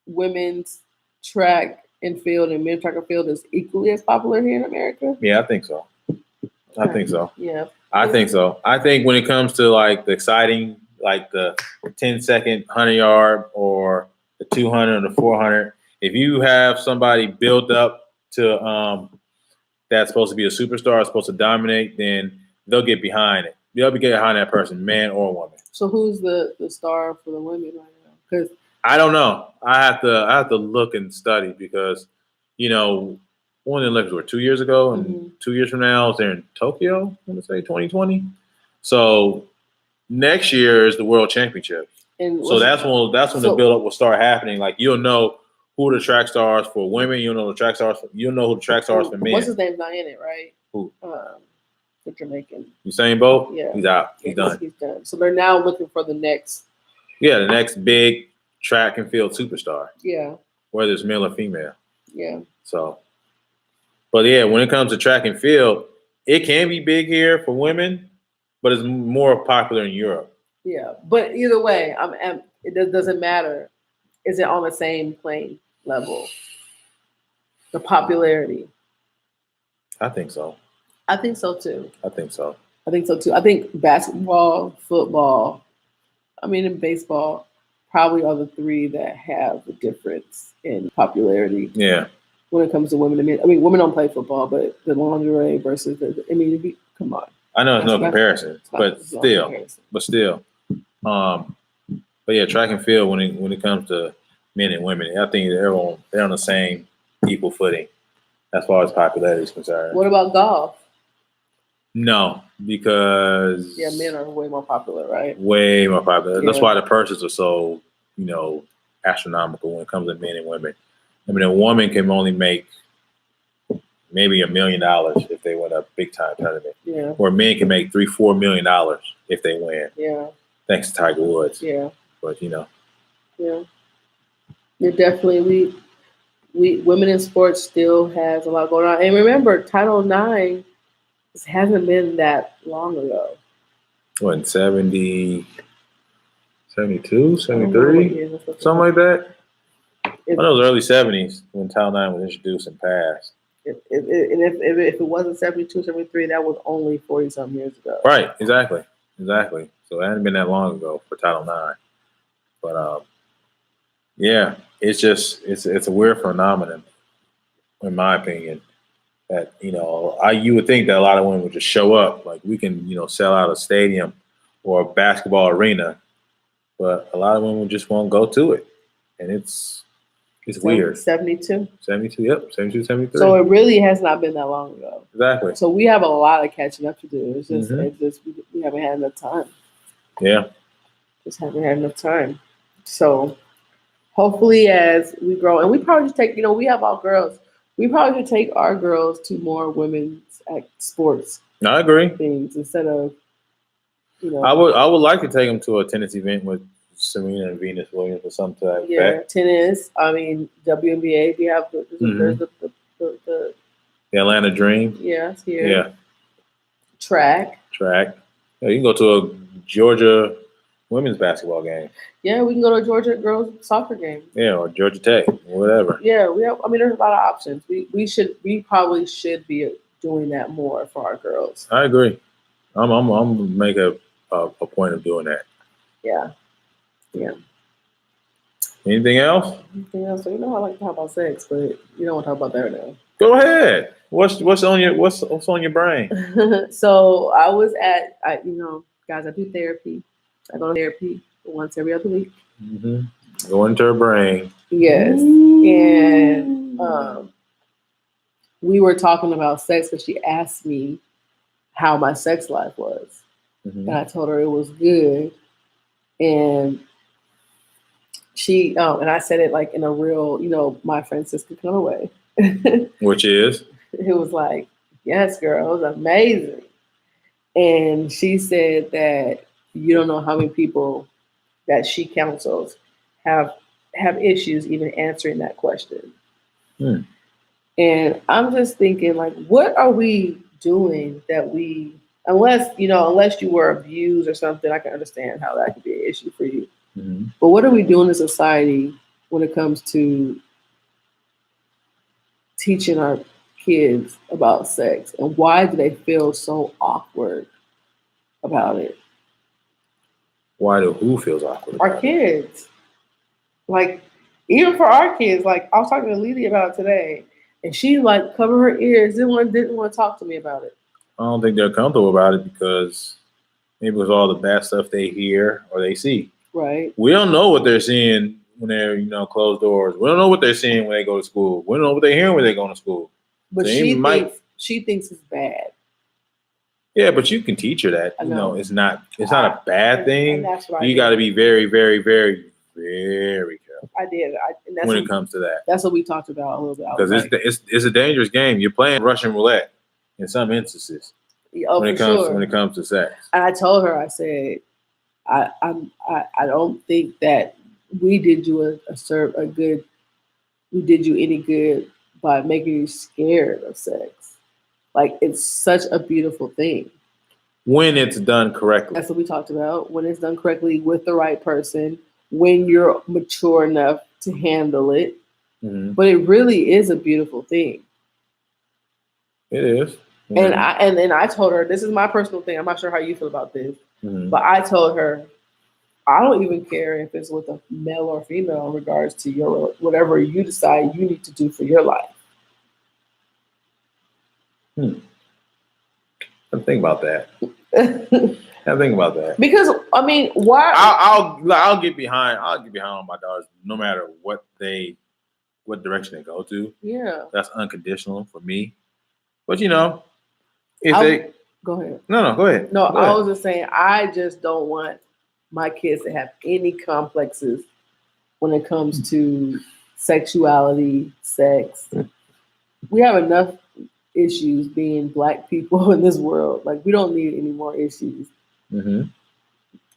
women's track and field and men's track and field is equally as popular here in America?
Yeah, I think so. I think so.
Yeah.
I think so. I think when it comes to like the exciting, like the 10-second 100-yard or the 200 or the 400, if you have somebody built up to that's supposed to be a superstar, supposed to dominate, then they'll get behind it. They'll be getting behind that person, man or woman.
So who's the star for the women right now? Because
I don't know. I have to look and study because, one of the Olympics were 2 years ago, and 2 years from now, they're in Tokyo. I'm going to say 2020. So next year is the World Championship. And so that's when the build-up will start happening. Like you'll know who the track stars for women. You'll know who the track stars for men.
What's his name? Not in it, right?
Who?
The Jamaican.
Usain Bolt.
Yeah,
he's out. He's done.
He's done. So they're now looking for the next.
Yeah, the next big track and field superstar.
Yeah.
Whether it's male or female.
Yeah.
So, but yeah, when it comes to track and field, it can be big here for women, but it's more popular in Europe.
Yeah, but either way, it doesn't matter. Is it on the same plane level? The popularity.
I think so.
I think so too.
I think so.
I think so too. I think basketball, football, and baseball probably are the three that have the difference in popularity
Yeah.
when it comes to women and men. I mean, women don't play football, but the lingerie versus come on.
I know it's no comparison,
It's not
but
no
still,
comparison.
But yeah, track and field when it comes to men and women, I think they're on the same equal footing as far as popularity is concerned.
What about golf?
No, because
men are way more popular, right?
Way more popular. That's
Yeah.
why the purses are so, astronomical when it comes to men and women. I mean, a woman can only make maybe $1 million if they win a big time tournament.
Yeah.
Or men can make $3-4 million if they win.
Yeah.
Thanks to Tiger Woods.
Yeah.
But
Yeah. It definitely we women in sports still has a lot going on. And remember, Title IX hasn't been that long ago.
What, in 70, 72,
I don't know what
73?
year this was.
Something like that? I
If-
know it was early 70s when Title IX was introduced and passed.
If it wasn't 72, 73, that was only 40-something years ago.
Right, exactly. So it hadn't been that long ago for Title IX. But yeah, it's just it's a weird phenomenon, in my opinion. That you would think that a lot of women would just show up, like we can sell out a stadium or a basketball arena, but a lot of women just won't go to it, and it's weird.
72.
72, yep, 72, 73.
So it really has not been that long ago.
Exactly.
So we have a lot of catching up to do. It's just,
Mhm.
we haven't had enough time.
Yeah.
Just haven't had enough time. So hopefully as we grow, and we probably just take, we have all girls. We probably should take our girls to more women's sports
I agree.
things instead of,
I would like to take them to a tennis event with Serena and Venus Williams or something to that effect.
tennis. WNBA. We have there's the
The Atlanta Dream.
yeah, it's here.
Yeah.
Track.
Yeah, you can go to a Georgia women's basketball game.
Yeah, we can go to a Georgia girls soccer game.
Yeah, or Georgia Tech, whatever.
Yeah, we have. There's a lot of options. We probably should be doing that more for our girls.
I agree. I'm gonna make a point of doing that.
Yeah.
Anything else?
Anything else? So I like to talk about sex, but you don't want to talk about that right now.
Go ahead. What's on your brain?
So I was guys, I do therapy. I go to therapy once every other week.
Mm-hmm. Go into her brain.
Yes. And we were talking about sex because she asked me how my sex life was.
Mm-hmm.
And I told her it was good. And she, and I said it like in a real, my Francisca kind of way.
Which is?
It was like, yes, girl, it was amazing. And she said that you don't know how many people that she counsels have issues even answering that question. And I'm just thinking, like, what are we doing that unless you were abused or something, I can understand how that could be an issue for you.
Mm-hmm.
But what are we doing in society when it comes to teaching our kids about sex, and why do they feel so awkward about it?
Who feels awkward?
Our kids. Like, even for our kids, like I was talking to Lily about it today, and she like covered her ears, didn't want to talk to me about it.
I don't think they're comfortable about it because maybe it's all the bad stuff they hear or they see.
Right.
We don't know what they're seeing when they're, closed doors. We don't know what they're seeing when they go to school. We don't know what they're hearing when they go to school.
But
So
she thinks it's bad.
Yeah, but you can teach her that.
I know.
It's not a bad thing.
And that's what
you got to be very, very, very, very careful.
I did.
When it comes to that.
That's what we talked about a little bit.
Because it's a dangerous game. You're playing Russian roulette in some instances when it comes to sex.
And I told her, I said, I don't think that we did you we did you any good by making you scared of sex. Like, it's such a beautiful thing.
When it's done correctly.
That's what we talked about. When it's done correctly with the right person, when you're mature enough to handle it.
Mhm.
but it really is a beautiful thing.
It is.
And I told her, this is my personal thing. I'm not sure how you feel about this,
Mhm.
but I told her, I don't even care if it's with a male or female in regards to your whatever you decide you need to do for your life.
I'm thinking about that. I'm thinking about that.
Because I mean, why?
I'll get behind. I'll get behind my daughters, no matter what direction they go to.
Yeah.
That's unconditional for me. But you know, if
I'll-
they
Go ahead.
no, go ahead.
No,
Go
I
ahead.
was just saying, I just don't want my kids to have any complexes when it comes to sexuality, sex. We have enough issues being Black people in this world. Like, we don't need any more issues.
Mm-hmm.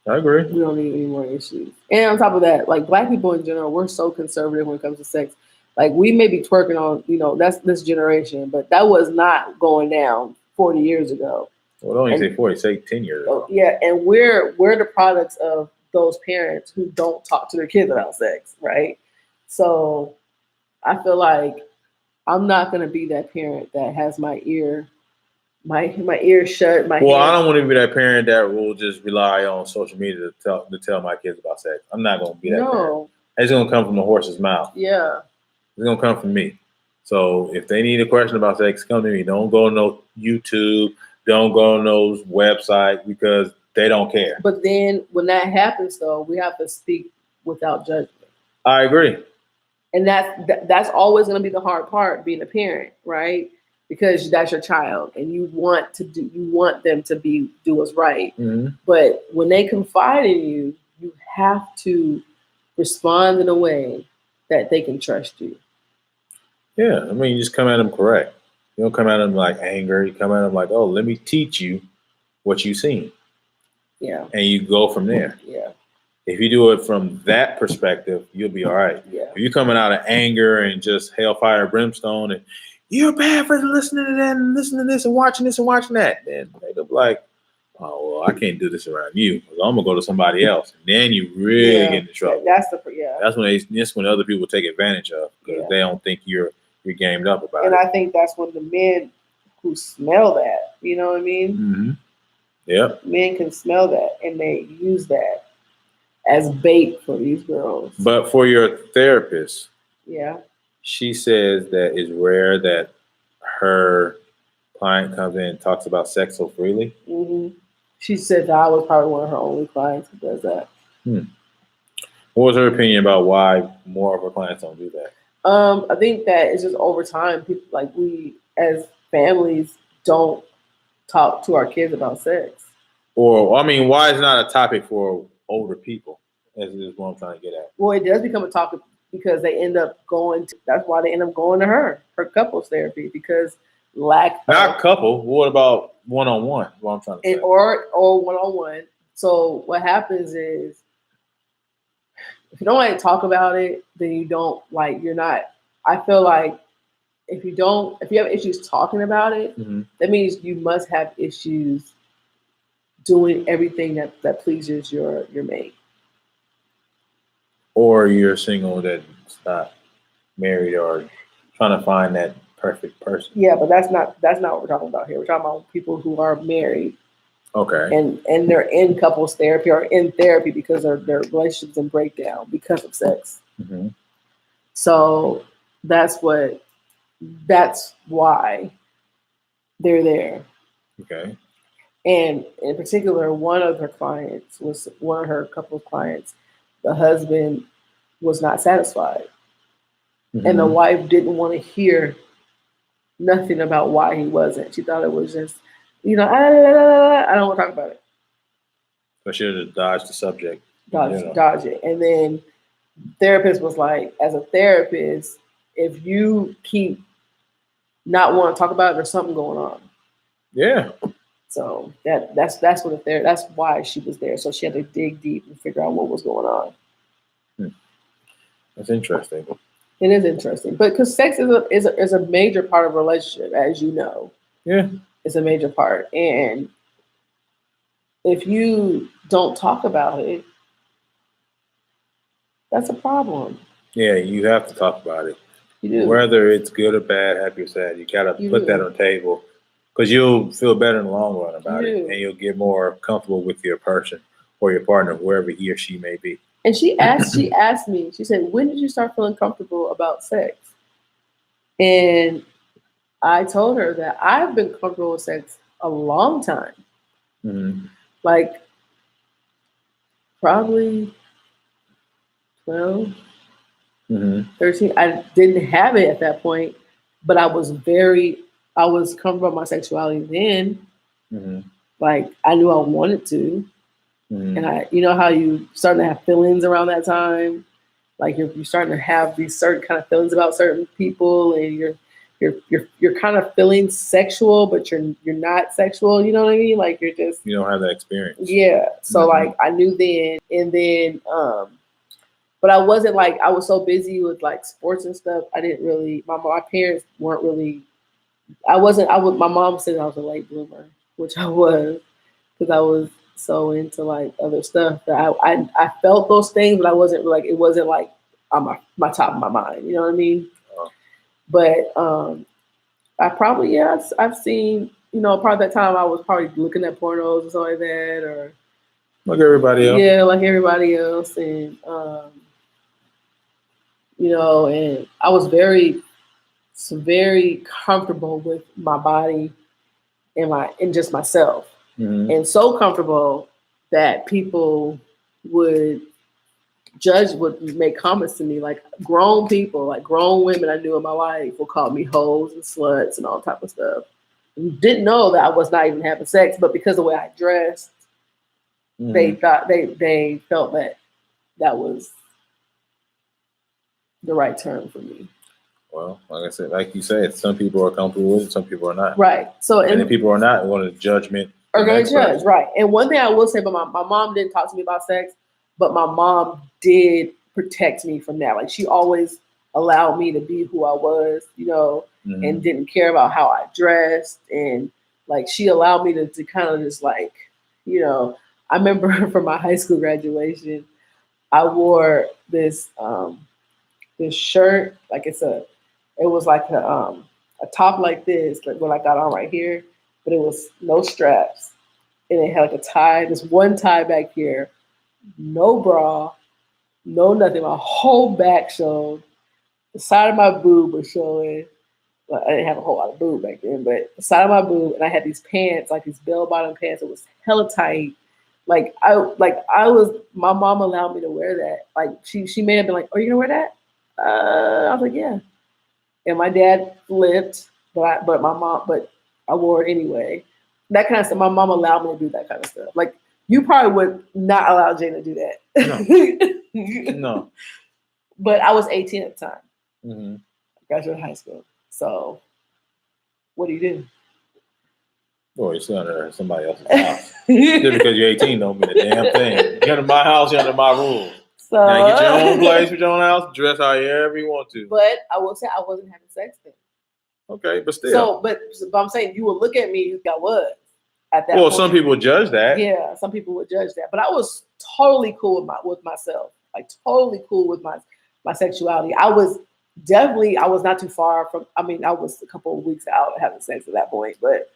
I agree.
We don't need any more issues. And on top of that, like, Black people in general, we're so conservative when it comes to sex. Like, we may be twerking on, that's this generation, but that was not going down 40 years ago.
Well, don't even say 40, say 10 years ago.
Yeah, and we're the products of those parents who don't talk to their kids about sex, right? So I feel like I'm not gonna be that parent that has my ear shut.
I don't want to be that parent that will just rely on social media to tell my kids about sex. I'm not gonna be that parent. It's gonna come from the horse's mouth.
Yeah.
It's gonna come from me. So if they need a question about sex, come to me. Don't go on no YouTube. Don't go on those websites because they don't care.
But then when that happens, though, we have to speak without judgment.
I agree.
And that's always going to be the hard part, being a parent, right? Because that's your child, and you want them to do what's right.
Mm-hmm.
But when they confide in you, you have to respond in a way that they can trust you.
Yeah, I mean, you just come at them correct. You don't come at them like anger. You come at them like, oh, let me teach you what you've seen.
Yeah.
And you go from there.
Yeah.
If you do it from that perspective, you'll be all right.
Yeah.
If you're coming out of anger and just hellfire and brimstone and you're bad for listening to that and listening to this and watching that, then they'll be like, oh, well, I can't do this around you. I'm going to go to somebody else. And then you really get into trouble.
That's
when other people take advantage of because they don't think you're gamed up about it.
And I think that's when the men who smell that, you know what I mean?
Mm-hmm. Yep.
Men can smell that and they use that as bait for these girls.
But for your therapist,
yeah,
she says that it's rare that her client comes in and talks about sex so freely.
Mm-hmm. She said that I was probably one of her only clients who does that.
What was her opinion about why more of her clients don't do that?
I think that it's just over time, people like we as families don't talk to our kids about sex.
Or, I mean, why is it not a topic for older people? Is what I'm trying to get at.
Well, it does become a topic because they end up that's why they end up going to her couples therapy because
not couple. What about one-on-one? What I'm trying to say.
Or one-on-one. So what happens is if you don't like to talk about it, then you're not. I feel like if you have issues talking about it,
mm-hmm.
that means you must have issues doing everything that pleases your mate.
Or you're single that's not married or trying to find that perfect person.
Yeah, but that's not what we're talking about here. We're talking about people who are married.
Okay.
And they're in couples therapy or in therapy because their relationships in breakdown because of sex.
Mm-hmm.
So that's why they're there.
Okay.
And in particular, one of her couple's clients, the husband was not satisfied. Mm-hmm. And the wife didn't want to hear nothing about why he wasn't. She thought it was just, I don't want to talk about it.
So she had to dodge the subject.
Dodge it. And then therapist was like, as a therapist, if you keep not wanting to talk about it, there's something going on.
Yeah.
So that's why she was there. So she had to dig deep and figure out what was going on.
That's interesting.
It is interesting, but because sex is a major part of a relationship, as you know.
Yeah,
it's a major part, and if you don't talk about it, that's a problem.
Yeah, you have to talk about it.
You do.
Whether it's good or bad, happy or sad, you gotta
You
put
do.
that on the table because you'll feel better in the long run about
You
it,
do.
and you'll get more comfortable with your person or your partner, wherever he or she may be.
And she asked me, she said, when did you start feeling comfortable about sex? And I told her that I've been comfortable with sex a long time.
Mm-hmm.
Like probably 12,
Mm-hmm.
13. I didn't have it at that point, but I was comfortable with my sexuality then.
Mm-hmm.
Like I knew I wanted to.
Mm-hmm.
And you know how you starting to have feelings around that time? Like you're starting to have these certain kind of feelings about certain people, and you're kind of feeling sexual, but you're not sexual. You know what I mean? Like you're just
You don't have that experience.
yeah. So
Mm-hmm.
like I knew then, and then but I wasn't like I was so busy with like sports and stuff. I didn't really. My parents weren't really. I wasn't. I would. My mom said I was a late bloomer, which I was because I was so into like other stuff that I felt those things, but I wasn't like it wasn't like on my top of my mind. You know what I mean?
Oh.
But I probably I've seen part of that time I was probably looking at pornos and stuff like that, or
Like everybody else.
yeah, like everybody else, and and I was very comfortable with my body and just myself.
Mm-hmm.
And so comfortable that people would make comments to me, like grown people, like grown women I knew in my life would call me hoes and sluts and all type of stuff. And didn't know that I was not even having sex, but because of the way I dressed,
Mm-hmm.
they thought they felt that was the right term for me.
Well, like I said, like you said, some people are comfortable with it, some people are not.
Right. So
and then people are not going to judgment.
Are going to judge, right? And one thing I will say, but my mom didn't talk to me about sex, but my mom did protect me from that. Like she always allowed me to be who I was,
Mm-hmm.
and didn't care about how I dressed, and like she allowed me to kind of just like, I remember for my high school graduation, I wore this shirt, like it was like a top like this, like what I got on right here, but it was no straps, and it had like a tie, this one tie back here, no bra, no nothing. My whole back showed. The side of my boob was showing. Well, I didn't have a whole lot of boob back then, but the side of my boob, and I had these pants, like these bell bottom pants. It was hella tight. My mom allowed me to wear that. Like she may have been like, "Oh, you gonna wear that?" I was like, "Yeah." And my dad flipped, but I wore it anyway. That kind of stuff. My mom allowed me to do that kind of stuff. Like you probably would not allow Jane to do that.
No. No.
But I was 18 at the time.
Mm-hmm.
I graduated high school. So what do you do?
Well, you're still under somebody else's house. Just because you're 18 don't mean a damn thing. You're under my house, you're under my rules.
So
now get your own place with your own house, dress however you want to.
But I will say I wasn't having sex then.
Okay, but still.
So, but I'm saying you would look at me like I was at that
Well,
point.
some people judge that.
Yeah, some people would judge that. But I was totally cool with myself. Like totally cool with my sexuality. I was not too far from, I was a couple of weeks out of having sex at that point, but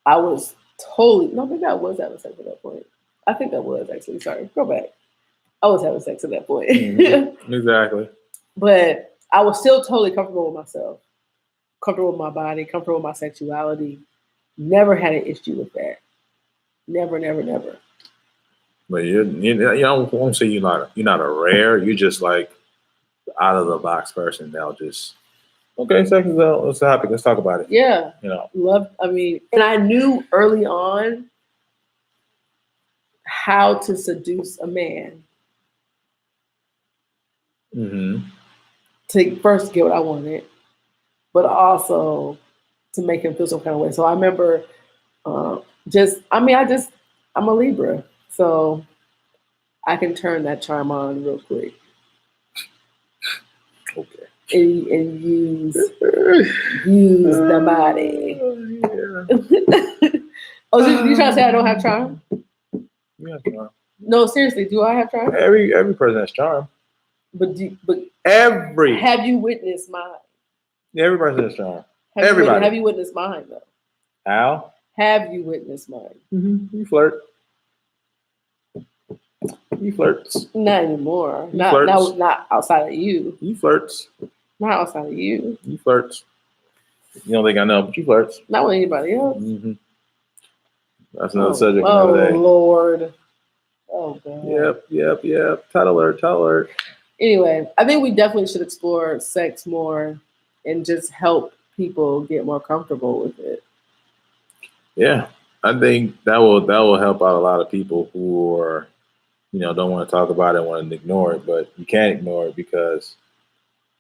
I was maybe I was having sex at that point. I think I was actually, sorry, go back. I was having sex at that point.
Mm-hmm. Exactly.
But I was still totally comfortable with myself, comfortable with my body, comfortable with my sexuality. Never had an issue with that. Never, never, never.
But I won't say you're not a rare. You're just like out of the box person. They'll just okay, sex is a topic. Let's talk about it.
Yeah, and I knew early on how to seduce a man.
Mm-hmm.
To first get what I wanted, but also to make him feel some kind of way. So I remember, I'm a Libra, so I can turn that charm on real quick.
Okay.
And use the body. Yeah. Oh, so you trying to say I don't have charm?
You have charm.
No, seriously, do I have charm?
Every person has charm.
But Have you witnessed mine?
Every person is trying.
Have
Everybody.
Have you witnessed mine though?
Al?
Have you witnessed mine?
Mm-hmm. You flirt. He flirts.
Not anymore.
He
Not
flirts.
not outside of you.
He flirts.
Not outside of you.
He flirts. You don't think I know, but he flirts.
Not with anybody else.
Mm-hmm. That's another subject for another day.
Oh Lord. Oh God.
Yep. Title alert.
Anyway, I think we definitely should explore sex more and just help people get more comfortable with it.
Yeah, I think that will help out a lot of people who are, don't want to talk about it, want to ignore it, but you can't ignore it because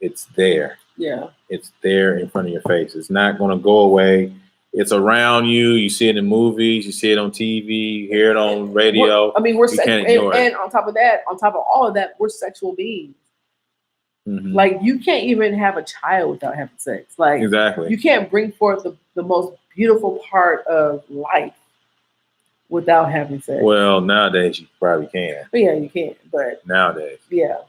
it's there.
Yeah.
It's there in front of your face. It's not going to go away. It's around you. You see it in movies. You see it on TV. You hear it on radio.
We're
can't ignore it.
And on top of all of that, we're sexual beings.
Mm-hmm.
Like you can't even have a child without having sex. Like
exactly.
You can't bring forth the most beautiful part of life without having sex.
Well, nowadays you probably can.
But yeah, you can. But
nowadays,
yeah,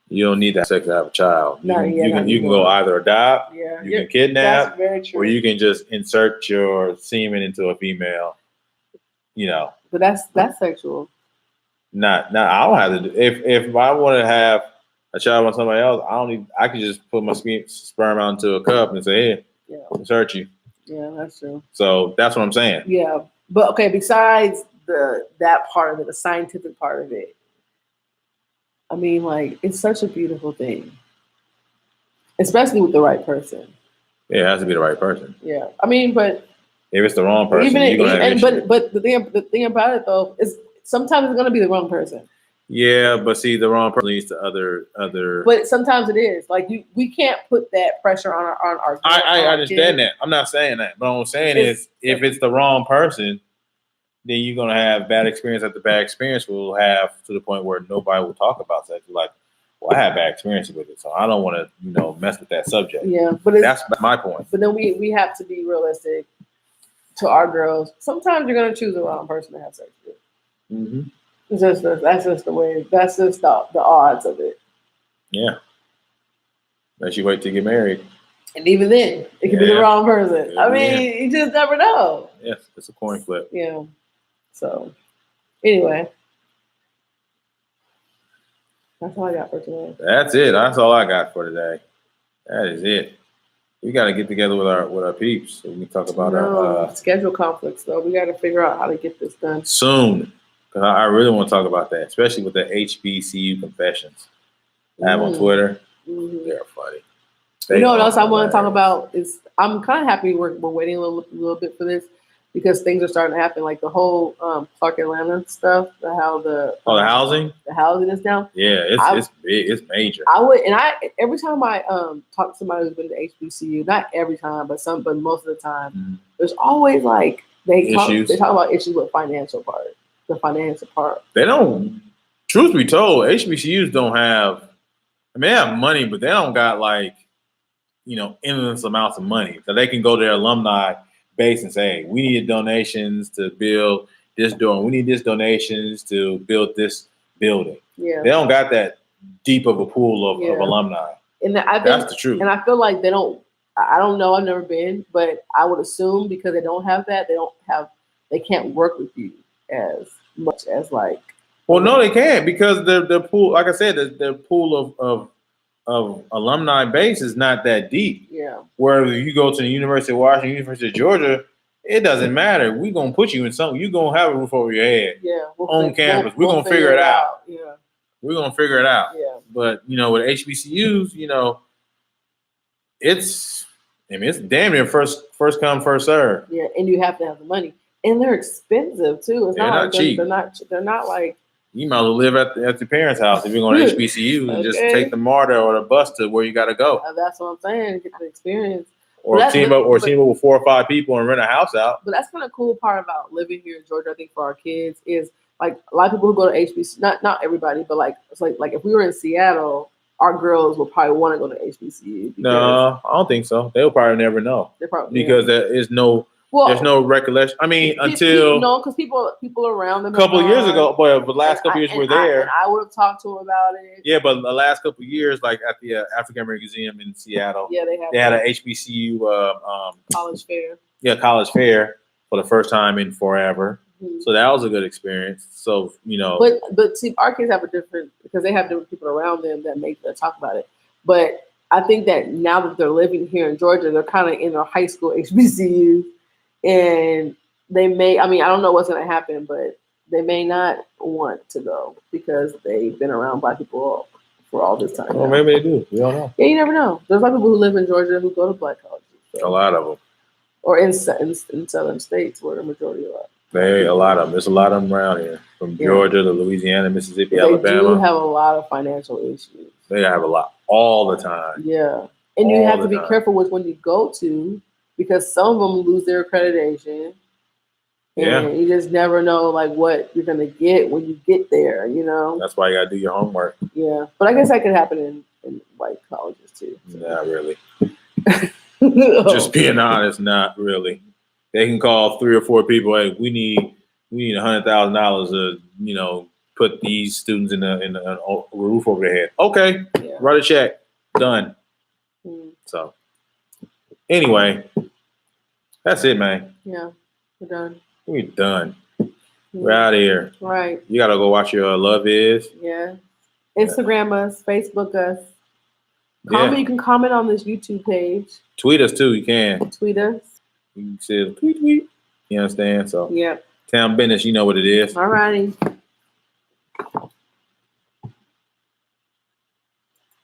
you don't need that sex to have a child. You can
anymore.
go either adopt,
you
can kidnap,
that's very true.
or you can just insert your semen into a female.
But that's sexual.
Not. I don't have to. If I want to have a child with somebody else, I don't need. I can just put my sperm out into a cup and say, "Hey, insert you."
Yeah, that's true.
So that's what I'm saying.
Yeah, but okay. Besides that part of it, the scientific part of it, I mean, like it's such a beautiful thing, especially with the right person.
Yeah, it has to be the right person.
Yeah, I mean, but
if it's the wrong person,
but the thing about it though is sometimes it's gonna be the wrong person.
Yeah, but see, the wrong person leads to other.
But sometimes it is like we can't put that pressure on our.
I understand that. I'm not saying that, but what I'm saying is, if it's the wrong person, then you're gonna have bad experience after bad experience. Will have to the point where nobody will talk about sex. Like, well, I have bad experience with it, so I don't want to, mess with that subject.
Yeah, but
that's my point.
But then we have to be realistic to our girls. Sometimes you're gonna choose the wrong person to have sex with.
Mm-hmm.
That's just the way. That's just the odds of it.
Yeah. Unless you wait to get married.
And even then, it could be the wrong person. You just never know.
Yes, it's a coin flip.
Yeah. So, anyway, that's all I got for today.
That's it. That's all I got for today. That is it. We got to get together with our peeps so we can talk about our
schedule conflicts. Though we got to figure out how to get this done
soon. Because I really want to talk about that, especially with the HBCU confessions I have on Twitter.
Mm-hmm.
They're funny.
What else I want to talk about is I'm kind of happy we're waiting a little bit for this because things are starting to happen. Like the whole Clark Atlanta stuff, the housing is down.
Yeah, it's big, it's major.
Every time I talk to somebody who's been to HBCU, not every time, but most of the time, there's always like they talk about issues with the financial part.
They don't. Truth be told, HBCUs don't have. They have money, but they don't got endless amounts of money. So they can go to their alumni base and say, "We need donations to build this dorm. We need this donations to build this building."
Yeah,
they don't got that deep of a pool of alumni.
And
that's the truth.
And I feel like they don't. I don't know. I've never been, but I would assume because they don't have that, they can't work with you as much as like.
Well, no, they can't because their pool, like I said, their pool of alumni base is not that deep.
Yeah.
Where if you go to the University of Washington, University of Georgia, it doesn't matter. We're gonna put you in something. You're gonna have a roof over your head.
Yeah.
On campus. We're gonna figure it out.
Yeah.
We're gonna figure it out.
Yeah.
But with HBCUs, it's damn near first come, first serve.
Yeah, and you have to have the money. And they're expensive too. It's not
cheap.
They're not like
you might as well live at your parents' house if you're going to HBCU and just take the MARTA or the bus to where you got to go.
That's what I'm saying. Get the experience.
Or team up with 4 or 5 people and rent a house out.
But that's kind of cool part about living here in Georgia. I think for our kids is like a lot of people who go to HBCU. Not everybody, but it's like if we were in Seattle, our girls would probably want to go to HBCU.
No, I don't think so. They'll probably never know. Because there is no
Well,
There's no recollection. I mean, until
no, because people around them.
a couple of years ago, but the last
and
couple of years
I-
were
and I-
there.
and I would have talked to them about it.
Yeah, but the last couple of years, like at the African American Museum in Seattle,
Yeah,
they had an HBCU
college fair.
college fair for the first time in forever.
Mhm.
So that was a good experience. So
But see, our kids have a different because they have different people around them that make them talk about it. But I think that now that they're living here in Georgia, they're kind of in their high school HBCU, and they may. I mean, I don't know what's going to happen, but they may not want to go because they've been around Black people for all this time.
well, maybe they do. We don't know.
Yeah, you never know. There's a lot of people who live in Georgia who go to Black colleges, so.
A lot of them.
Or in southern states where the majority are.
A lot of them. There's a lot of them around here, from
Yeah.
Georgia to Louisiana, Mississippi,
They
Alabama.
do have a lot of financial issues.
They have a lot all the time.
Yeah. And you
All
have
the
to be
time.
careful with when you go to because some of them lose their accreditation. And
Yeah.
you just never know like what you're gonna get when you get there, you know?
That's why you gotta do your homework.
Yeah. But I guess that could happen in white colleges too.
Not really.
Oh.
Just being honest, not really. They can call 3 or 4 people. Hey, we need $100,000 to put these students in a roof over their head. Okay,
Yeah.
write a check, done.
Mm,
So anyway, that's it, man.
yeah. We're done.
We're done. We're out of here.
Right.
You gotta go watch your Love Is.
Yeah. Instagram us, Facebook us. Comment.
Yeah.
You can comment on this YouTube page.
Tweet us too. You can.
Tweet us.
You can say tweet. You understand? So
Yep.
Town Business, you know what it is.
All righty.